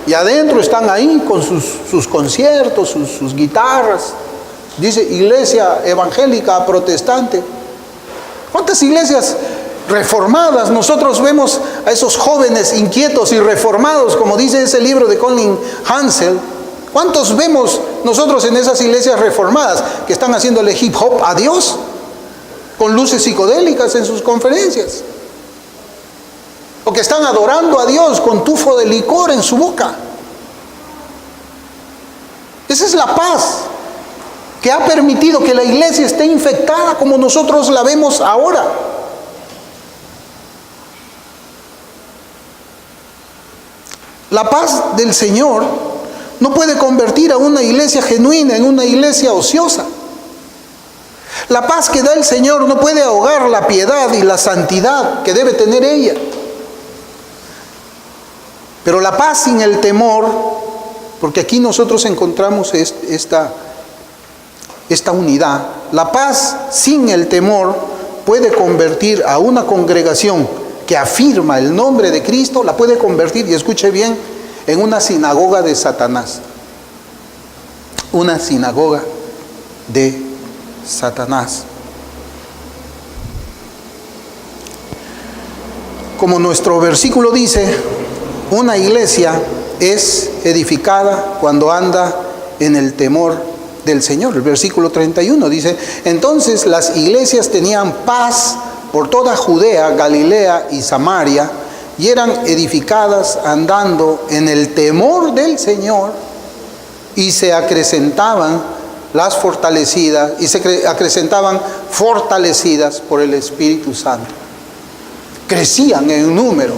Y adentro están ahí con sus conciertos, sus guitarras. Dice iglesia evangélica protestante. ¿Cuántas iglesias reformadas? Nosotros vemos a esos jóvenes inquietos y reformados, como dice ese libro de Colin Hansel. ¿Cuántos vemos nosotros en esas iglesias reformadas que están haciéndole hip hop a Dios? Con luces psicodélicas en sus conferencias. O que están adorando a Dios con tufo de licor en su boca. Esa es la paz que ha permitido que la iglesia esté infectada como nosotros la vemos ahora. La paz del Señor no puede convertir a una iglesia genuina en una iglesia ociosa. La paz que da el Señor no puede ahogar la piedad y la santidad que debe tener ella. Pero la paz sin el temor, porque aquí nosotros encontramos esta unidad, la paz sin el temor puede convertir a una congregación que afirma el nombre de Cristo, la puede convertir, y escuche bien, en una sinagoga de Satanás. Una sinagoga de Satanás. Como nuestro versículo dice, una iglesia es edificada cuando anda en el temor del Señor. El versículo 31 dice, entonces las iglesias tenían paz por toda Judea, Galilea y Samaria, y eran edificadas andando en el temor del Señor, y se acrecentaban fortalecidas por el Espíritu Santo. Crecían en número,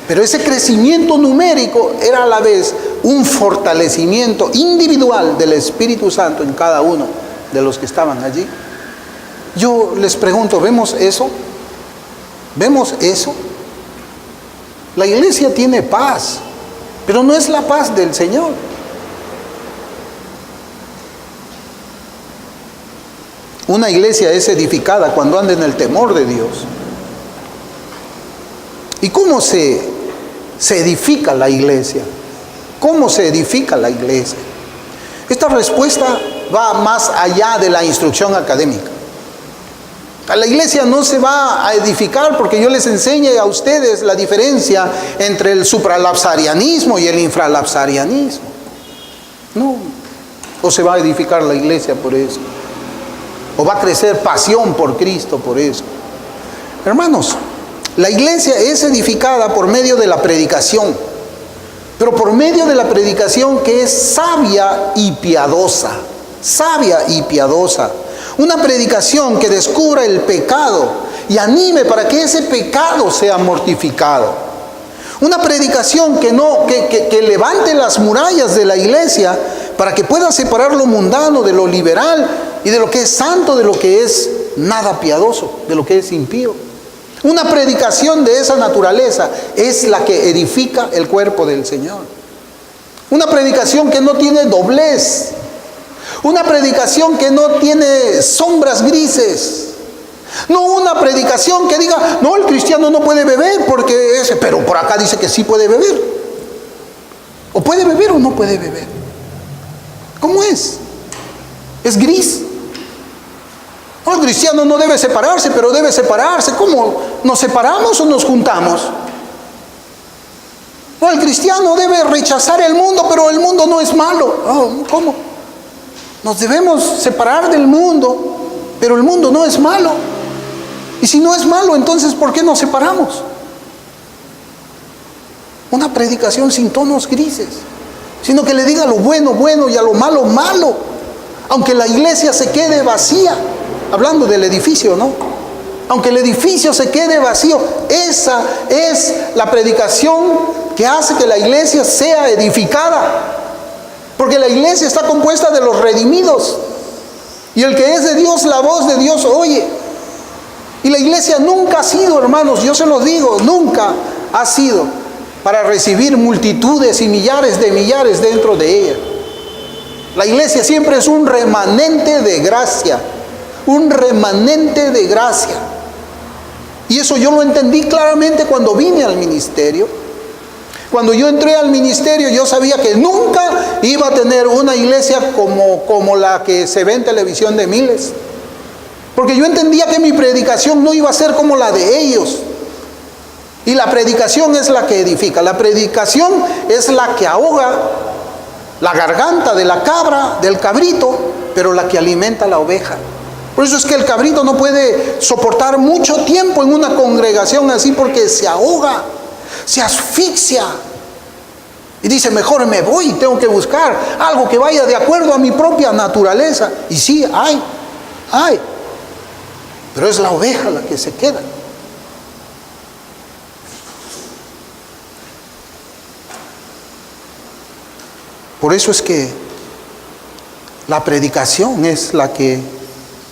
pero ese crecimiento numérico era a la vez un fortalecimiento individual del Espíritu Santo en cada uno de los que estaban allí. Yo les pregunto, ¿vemos eso? ¿Vemos eso? La iglesia tiene paz, pero no es la paz del Señor. Una iglesia es edificada cuando anda en el temor de Dios. ¿Y cómo se edifica la iglesia? ¿Cómo se edifica la iglesia? Esta respuesta va más allá de la instrucción académica. La iglesia no se va a edificar porque yo les enseñe a ustedes la diferencia entre el supralapsarianismo y el infralapsarianismo. No. O se va a edificar la iglesia por eso. O va a crecer pasión por Cristo por eso. Hermanos, la iglesia es edificada por medio de la predicación. Pero por medio de la predicación que es sabia y piadosa. Sabia y piadosa. Una predicación que descubra el pecado y anime para que ese pecado sea mortificado. Una predicación que levante las murallas de la iglesia para que pueda separar lo mundano de lo liberal y de lo que es santo, de lo que es nada piadoso, de lo que es impío. Una predicación de esa naturaleza es la que edifica el cuerpo del Señor. Una predicación que no tiene doblez. Una predicación que no tiene sombras grises. No una predicación que diga, no, el cristiano no puede beber porque ese, pero por acá dice que sí puede beber. O puede beber o no puede beber. ¿Cómo es? Es gris. No, el cristiano no debe separarse, pero debe separarse. ¿Cómo? ¿Nos separamos o nos juntamos? No, el cristiano debe rechazar el mundo, pero el mundo no es malo. Oh, ¿cómo? Nos debemos separar del mundo, pero el mundo no es malo. Y si no es malo, entonces ¿por qué nos separamos? Una predicación sin tonos grises, sino que le diga lo bueno, bueno, y a lo malo, malo. Aunque la iglesia se quede vacía, hablando del edificio, ¿no? Aunque el edificio se quede vacío, esa es la predicación que hace que la iglesia sea edificada. Porque la iglesia está compuesta de los redimidos. Y el que es de Dios, la voz de Dios oye. Y la iglesia nunca ha sido, hermanos, yo se los digo, nunca ha sido para recibir multitudes y millares de millares dentro de ella. La iglesia siempre es un remanente de gracia. Un remanente de gracia. Y eso yo lo entendí claramente cuando vine al ministerio. Cuando yo entré al ministerio, yo sabía que nunca iba a tener una iglesia como la que se ve en televisión de miles. Porque yo entendía que mi predicación no iba a ser como la de ellos. Y la predicación es la que edifica. La predicación es la que ahoga la garganta de la cabra, del cabrito, pero la que alimenta a la oveja. Por eso es que el cabrito no puede soportar mucho tiempo en una congregación así, porque se ahoga, se asfixia. Y dice, mejor me voy, tengo que buscar algo que vaya de acuerdo a mi propia naturaleza. Y sí, hay. Pero es la oveja la que se queda. Por eso es que la predicación es la que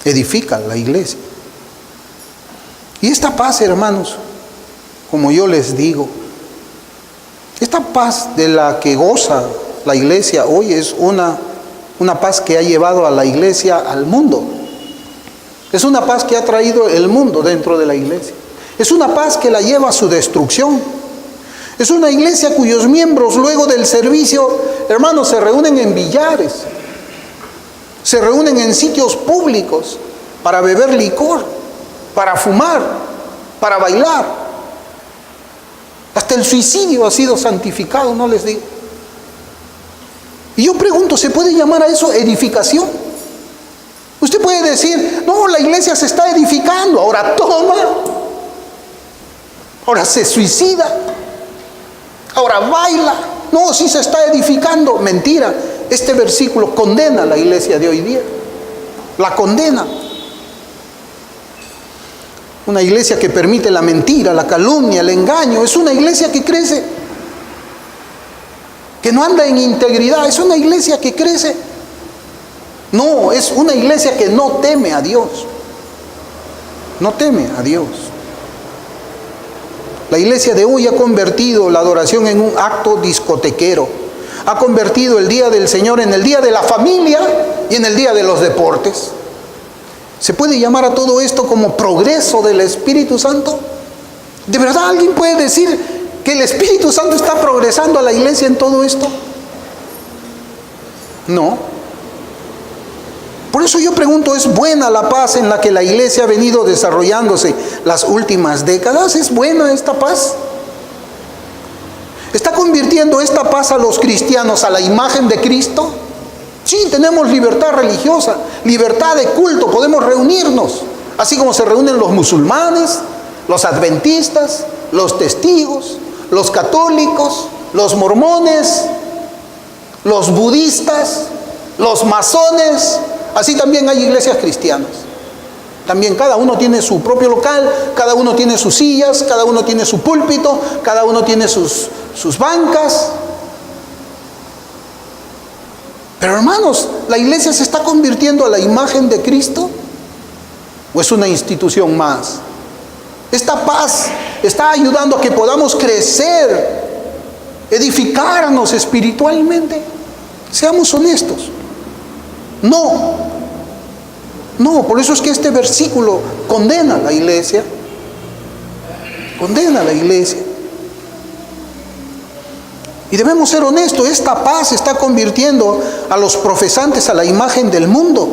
edifica la iglesia. Y esta paz, hermanos, como yo les digo, esta paz de la que goza la iglesia hoy es una paz que ha llevado a la iglesia al mundo. Es una paz que ha traído el mundo dentro de la iglesia. Es una paz que la lleva a su destrucción. Es una iglesia cuyos miembros luego del servicio, hermanos, se reúnen en billares. Se reúnen en sitios públicos para beber licor, para fumar, para bailar. Hasta el suicidio ha sido santificado, no les digo. Y yo pregunto, ¿se puede llamar a eso edificación? Usted puede decir, no, la iglesia se está edificando, ahora toma, ahora se suicida, ahora baila. No, sí se está edificando. Mentira. Este versículo condena a la iglesia de hoy día. La condena. Una iglesia que permite la mentira, la calumnia, el engaño. Es una iglesia que crece, que no anda en integridad. Es una iglesia que crece. No, es una iglesia que no teme a Dios. No teme a Dios. La iglesia de hoy ha convertido la adoración en un acto discotequero. Ha convertido el día del Señor en el día de la familia y en el día de los deportes. ¿Se puede llamar a todo esto como progreso del Espíritu Santo? ¿De verdad alguien puede decir que el Espíritu Santo está progresando a la iglesia en todo esto? No. Por eso yo pregunto, ¿es buena la paz en la que la iglesia ha venido desarrollándose las últimas décadas? ¿Es buena esta paz? ¿Está convirtiendo esta paz a los cristianos a la imagen de Cristo? Sí, tenemos libertad religiosa, libertad de culto, podemos reunirnos, así como se reúnen los musulmanes, los adventistas, los testigos, los católicos, los mormones, los budistas, los masones, así también hay iglesias cristianas. También cada uno tiene su propio local, cada uno tiene sus sillas, cada uno tiene su púlpito, cada uno tiene sus bancas. Pero hermanos, ¿la iglesia se está convirtiendo a la imagen de Cristo? ¿O es una institución más? Esta paz está ayudando a que podamos crecer, edificarnos espiritualmente. Seamos honestos. No, por eso es que este versículo condena a la iglesia. Condena a la iglesia. Y debemos ser honestos, esta paz está convirtiendo a los profesantes a la imagen del mundo.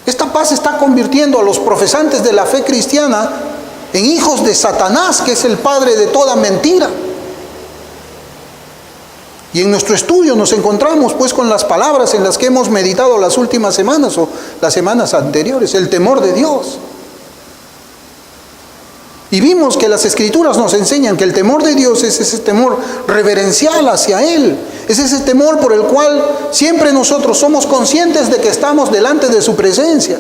Esta paz está convirtiendo a los profesantes de la fe cristiana en hijos de Satanás, que es el padre de toda mentira. Y en nuestro estudio nos encontramos pues con las palabras en las que hemos meditado las últimas semanas o las semanas anteriores, el temor de Dios. Y vimos que las Escrituras nos enseñan que el temor de Dios es ese temor reverencial hacia Él. Es ese temor por el cual siempre nosotros somos conscientes de que estamos delante de su presencia.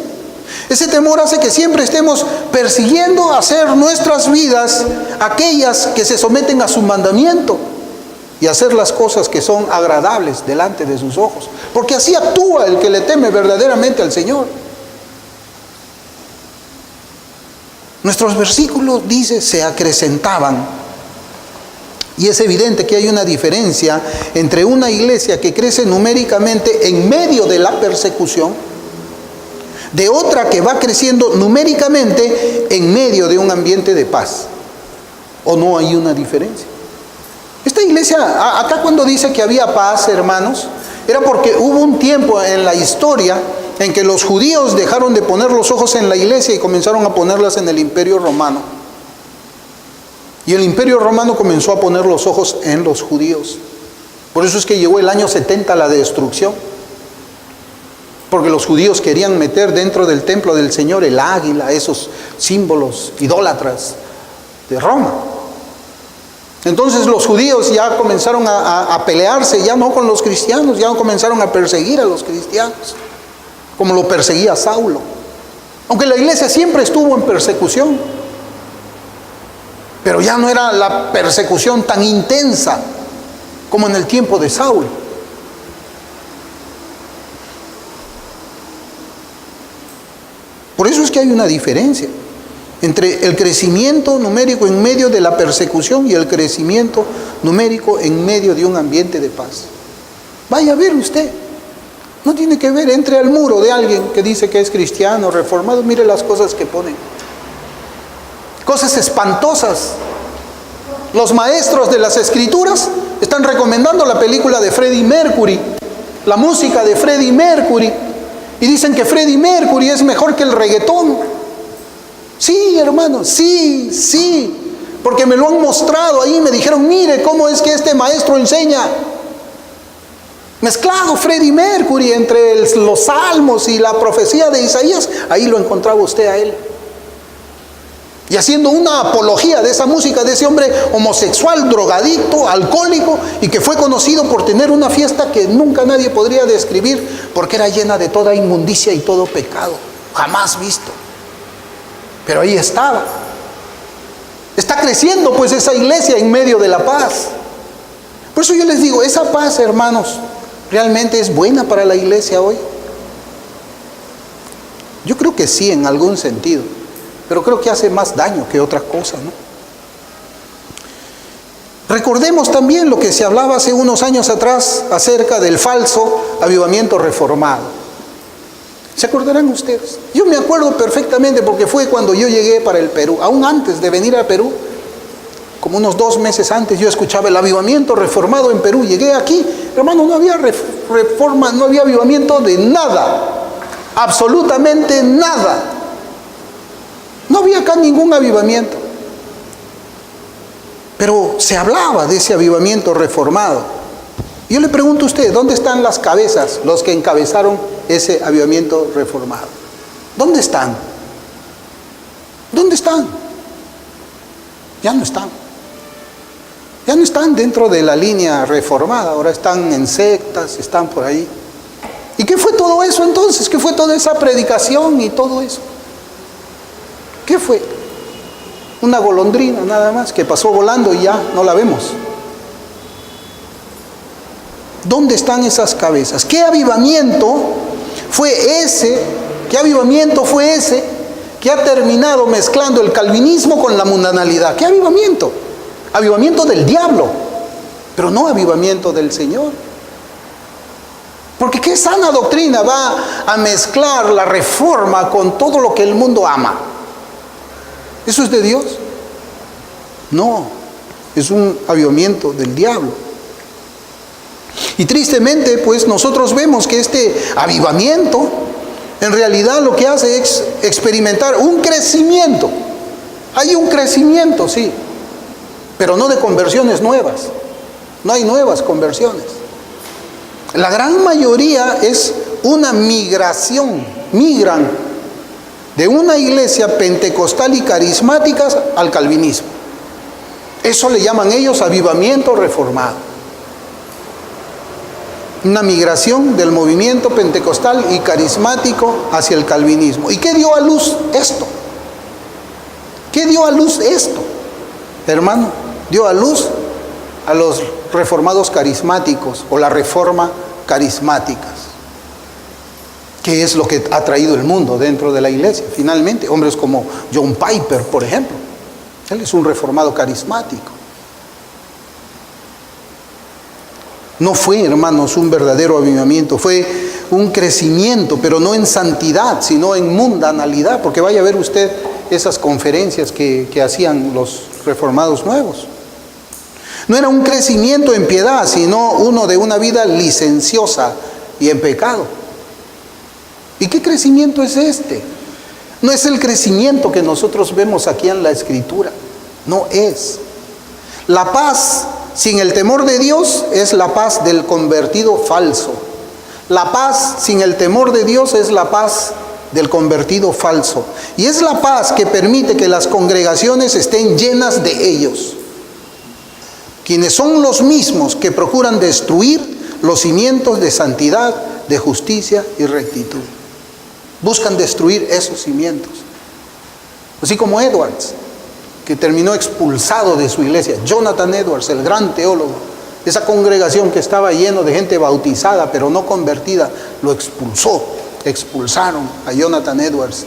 Ese temor hace que siempre estemos persiguiendo hacer nuestras vidas aquellas que se someten a su mandamiento y hacer las cosas que son agradables delante de sus ojos. Porque así actúa el que le teme verdaderamente al Señor. Nuestros versículos, dice, se acrecentaban. Y es evidente que hay una diferencia entre una iglesia que crece numéricamente en medio de la persecución, de otra que va creciendo numéricamente en medio de un ambiente de paz. ¿O no hay una diferencia? Esta iglesia, acá cuando dice que había paz, hermanos, era porque hubo un tiempo en la historia en que los judíos dejaron de poner los ojos en la iglesia y comenzaron a ponerlas en el Imperio Romano. Y el Imperio Romano comenzó a poner los ojos en los judíos. Por eso es que llegó el año 70 la destrucción. Porque los judíos querían meter dentro del templo del Señor el águila, esos símbolos idólatras de Roma. Entonces los judíos ya comenzaron a pelearse, ya no con los cristianos, ya comenzaron a perseguir a los cristianos, como lo perseguía Saulo. Aunque la iglesia siempre estuvo en persecución, pero ya no era la persecución tan intensa como en el tiempo de Saulo. Por eso es que hay una diferencia entre el crecimiento numérico en medio de la persecución y el crecimiento numérico en medio de un ambiente de paz. Vaya a ver usted. No tiene que ver, entre al muro de alguien que dice que es cristiano, reformado, mire las cosas que ponen. Cosas espantosas. Los maestros de las Escrituras están recomendando la película de Freddie Mercury, la música de Freddie Mercury, y dicen que Freddie Mercury es mejor que el reggaetón. Sí, hermanos, sí, porque me lo han mostrado ahí, me dijeron, mire cómo es que este maestro enseña. Mezclado Freddie Mercury entre los salmos y la profecía de Isaías, ahí lo encontraba usted a él. Y haciendo una apología de esa música, de ese hombre homosexual, drogadicto, alcohólico, y que fue conocido por tener una fiesta que nunca nadie podría describir, porque era llena de toda inmundicia y todo pecado, jamás visto. Pero ahí estaba. Está creciendo pues esa iglesia en medio de la paz. Por eso yo les digo, esa paz, hermanos, ¿realmente es buena para la iglesia hoy? Yo creo que sí, en algún sentido, pero creo que hace más daño que otra cosa, ¿no? Recordemos también lo que se hablaba hace unos años atrás acerca del falso avivamiento reformado. ¿Se acordarán ustedes? Yo me acuerdo perfectamente porque fue cuando yo llegué para el Perú, aún antes de venir a Perú, como unos 2 meses antes, yo escuchaba el avivamiento reformado en Perú. Llegué aquí, hermano, no había reforma, no había avivamiento de nada, absolutamente nada. No había acá ningún avivamiento. Pero se hablaba de ese avivamiento reformado. Yo le pregunto a usted, ¿dónde están las cabezas, los que encabezaron ese avivamiento reformado? ¿Dónde están? ¿Dónde están? Ya no están. Ya no están dentro de la línea reformada, ahora están en sectas, están por ahí. ¿Y qué fue todo eso entonces? ¿Qué fue toda esa predicación y todo eso? ¿Qué fue? Una golondrina nada más que pasó volando y ya no la vemos. ¿Dónde están esas cabezas? ¿Qué avivamiento fue ese? ¿Qué avivamiento fue ese que ha terminado mezclando el calvinismo con la mundanalidad? ¿Qué avivamiento? Avivamiento del diablo, pero no avivamiento del Señor. Porque ¿qué sana doctrina va a mezclar la reforma con todo lo que el mundo ama? ¿Eso es de Dios? No, es un avivamiento del diablo. Y tristemente, pues nosotros vemos que este avivamiento en realidad lo que hace es experimentar un crecimiento. Hay un crecimiento, sí, pero no de conversiones nuevas. No hay nuevas conversiones. La gran mayoría es una migración, migran de una iglesia pentecostal y carismática al calvinismo. Eso le llaman ellos avivamiento reformado. Una migración del movimiento pentecostal y carismático hacia el calvinismo. ¿Y qué dio a luz esto? ¿Qué dio a luz esto? Hermano, dio a luz a los reformados carismáticos o la reforma carismáticas, que es lo que ha traído el mundo dentro de la iglesia. Finalmente, hombres como John Piper, por ejemplo, él es un reformado carismático. No fue, hermanos, un verdadero avivamiento, fue un crecimiento, pero no en santidad, sino en mundanalidad, porque vaya a ver usted esas conferencias que hacían los reformados nuevos. No era un crecimiento en piedad, sino uno de una vida licenciosa y en pecado. ¿Y qué crecimiento es este? No es el crecimiento que nosotros vemos aquí en la Escritura, no es. La paz sin el temor de Dios es la paz del convertido falso. La paz sin el temor de Dios es la paz del convertido falso. Y es la paz que permite que las congregaciones estén llenas de ellos, quienes son los mismos que procuran destruir los cimientos de santidad, de justicia y rectitud. Buscan destruir esos cimientos. Así como Edwards, que terminó expulsado de su iglesia. Jonathan Edwards, el gran teólogo, esa congregación que estaba lleno de gente bautizada pero no convertida, lo expulsaron a Jonathan Edwards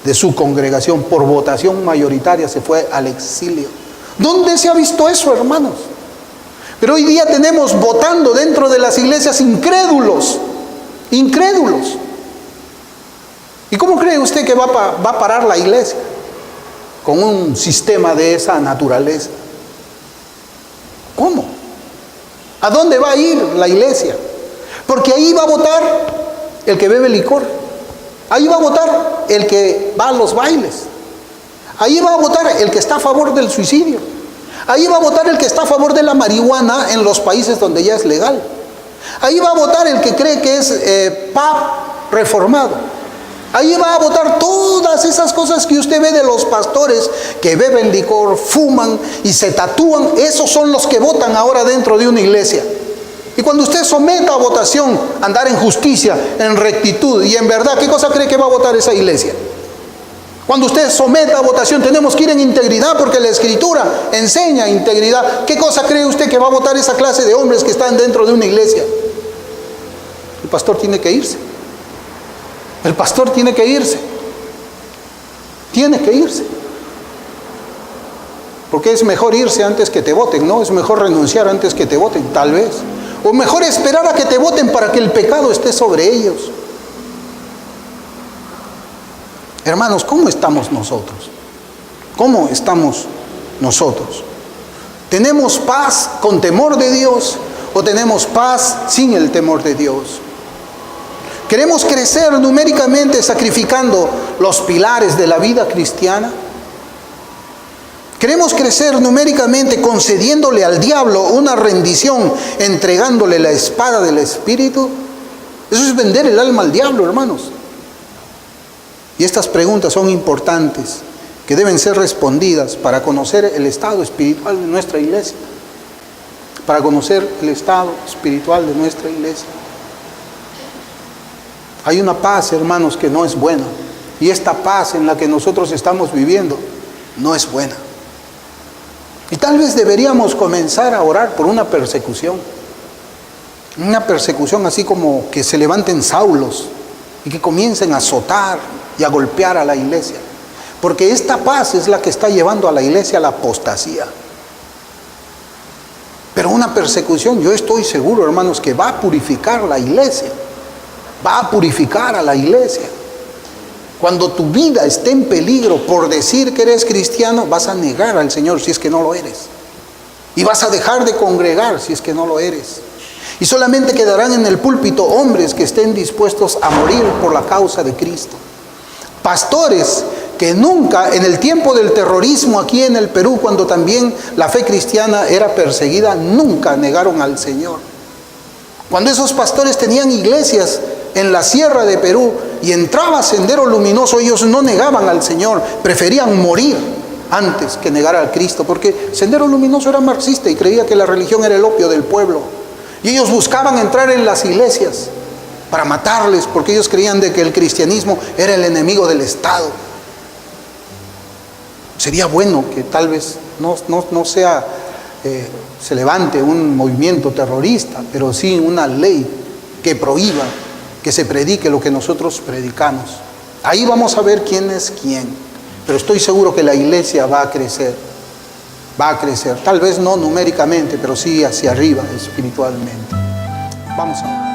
de su congregación. Por votación mayoritaria se fue al exilio. ¿Dónde se ha visto eso, hermanos? Pero hoy día tenemos votando dentro de las iglesias incrédulos. ¿Y cómo cree usted que va a parar la iglesia con un sistema de esa naturaleza? ¿Cómo? ¿A dónde va a ir la iglesia? Porque ahí va a votar el que bebe licor. Ahí va a votar el que va a los bailes. Ahí va a votar el que está a favor del suicidio. Ahí va a votar el que está a favor de la marihuana en los países donde ya es legal. Ahí va a votar el que cree que es pap reformado. Ahí va a votar todas esas cosas que usted ve de los pastores que beben licor, fuman y se tatúan. Esos son los que votan ahora dentro de una iglesia. Y cuando usted someta a votación andar en justicia, en rectitud y en verdad, ¿qué cosa cree que va a votar esa iglesia? Cuando usted someta a votación, tenemos que ir en integridad porque la Escritura enseña integridad. ¿Qué cosa cree usted que va a votar esa clase de hombres que están dentro de una iglesia? El pastor tiene que irse. El pastor tiene que irse. Tiene que irse. Porque es mejor irse antes que te voten, ¿no? Es mejor renunciar antes que te voten, tal vez. O mejor esperar a que te voten para que el pecado esté sobre ellos. Hermanos, ¿cómo estamos nosotros? ¿Cómo estamos nosotros? ¿Tenemos paz con temor de Dios o tenemos paz sin el temor de Dios? ¿Queremos crecer numéricamente sacrificando los pilares de la vida cristiana? ¿Queremos crecer numéricamente concediéndole al diablo una rendición, entregándole la espada del Espíritu? Eso es vender el alma al diablo, hermanos. Y estas preguntas son importantes, que deben ser respondidas para conocer el estado espiritual de nuestra iglesia. Para conocer el estado espiritual de nuestra iglesia. Hay una paz, hermanos, que no es buena. Y esta paz en la que nosotros estamos viviendo no es buena. Y tal vez deberíamos comenzar a orar por una persecución. Una persecución así como que se levanten Saulos y que comiencen a azotar y a golpear a la iglesia. Porque esta paz es la que está llevando a la iglesia a la apostasía. Pero una persecución, yo estoy seguro, hermanos, que va a purificar la iglesia. Va a purificar a la iglesia. Cuando tu vida esté en peligro por decir que eres cristiano, vas a negar al Señor si es que no lo eres. Y vas a dejar de congregar si es que no lo eres. Y solamente quedarán en el púlpito hombres que estén dispuestos a morir por la causa de Cristo. Pastores que nunca, en el tiempo del terrorismo aquí en el Perú, cuando también la fe cristiana era perseguida, nunca negaron al Señor. Cuando esos pastores tenían iglesias en la sierra de Perú y entraba Sendero Luminoso, ellos no negaban al Señor, preferían morir antes que negar al Cristo, porque Sendero Luminoso era marxista y creía que la religión era el opio del pueblo. Y ellos buscaban entrar en las iglesias para matarles, porque ellos creían de que el cristianismo era el enemigo del Estado. Sería bueno que tal vez no sea, se levante un movimiento terrorista, pero sí una ley que prohíba que se predique lo que nosotros predicamos. Ahí vamos a ver quién es quién. Pero estoy seguro que la iglesia va a crecer. Va a crecer. Tal vez no numéricamente, pero sí hacia arriba espiritualmente. Vamos a ver.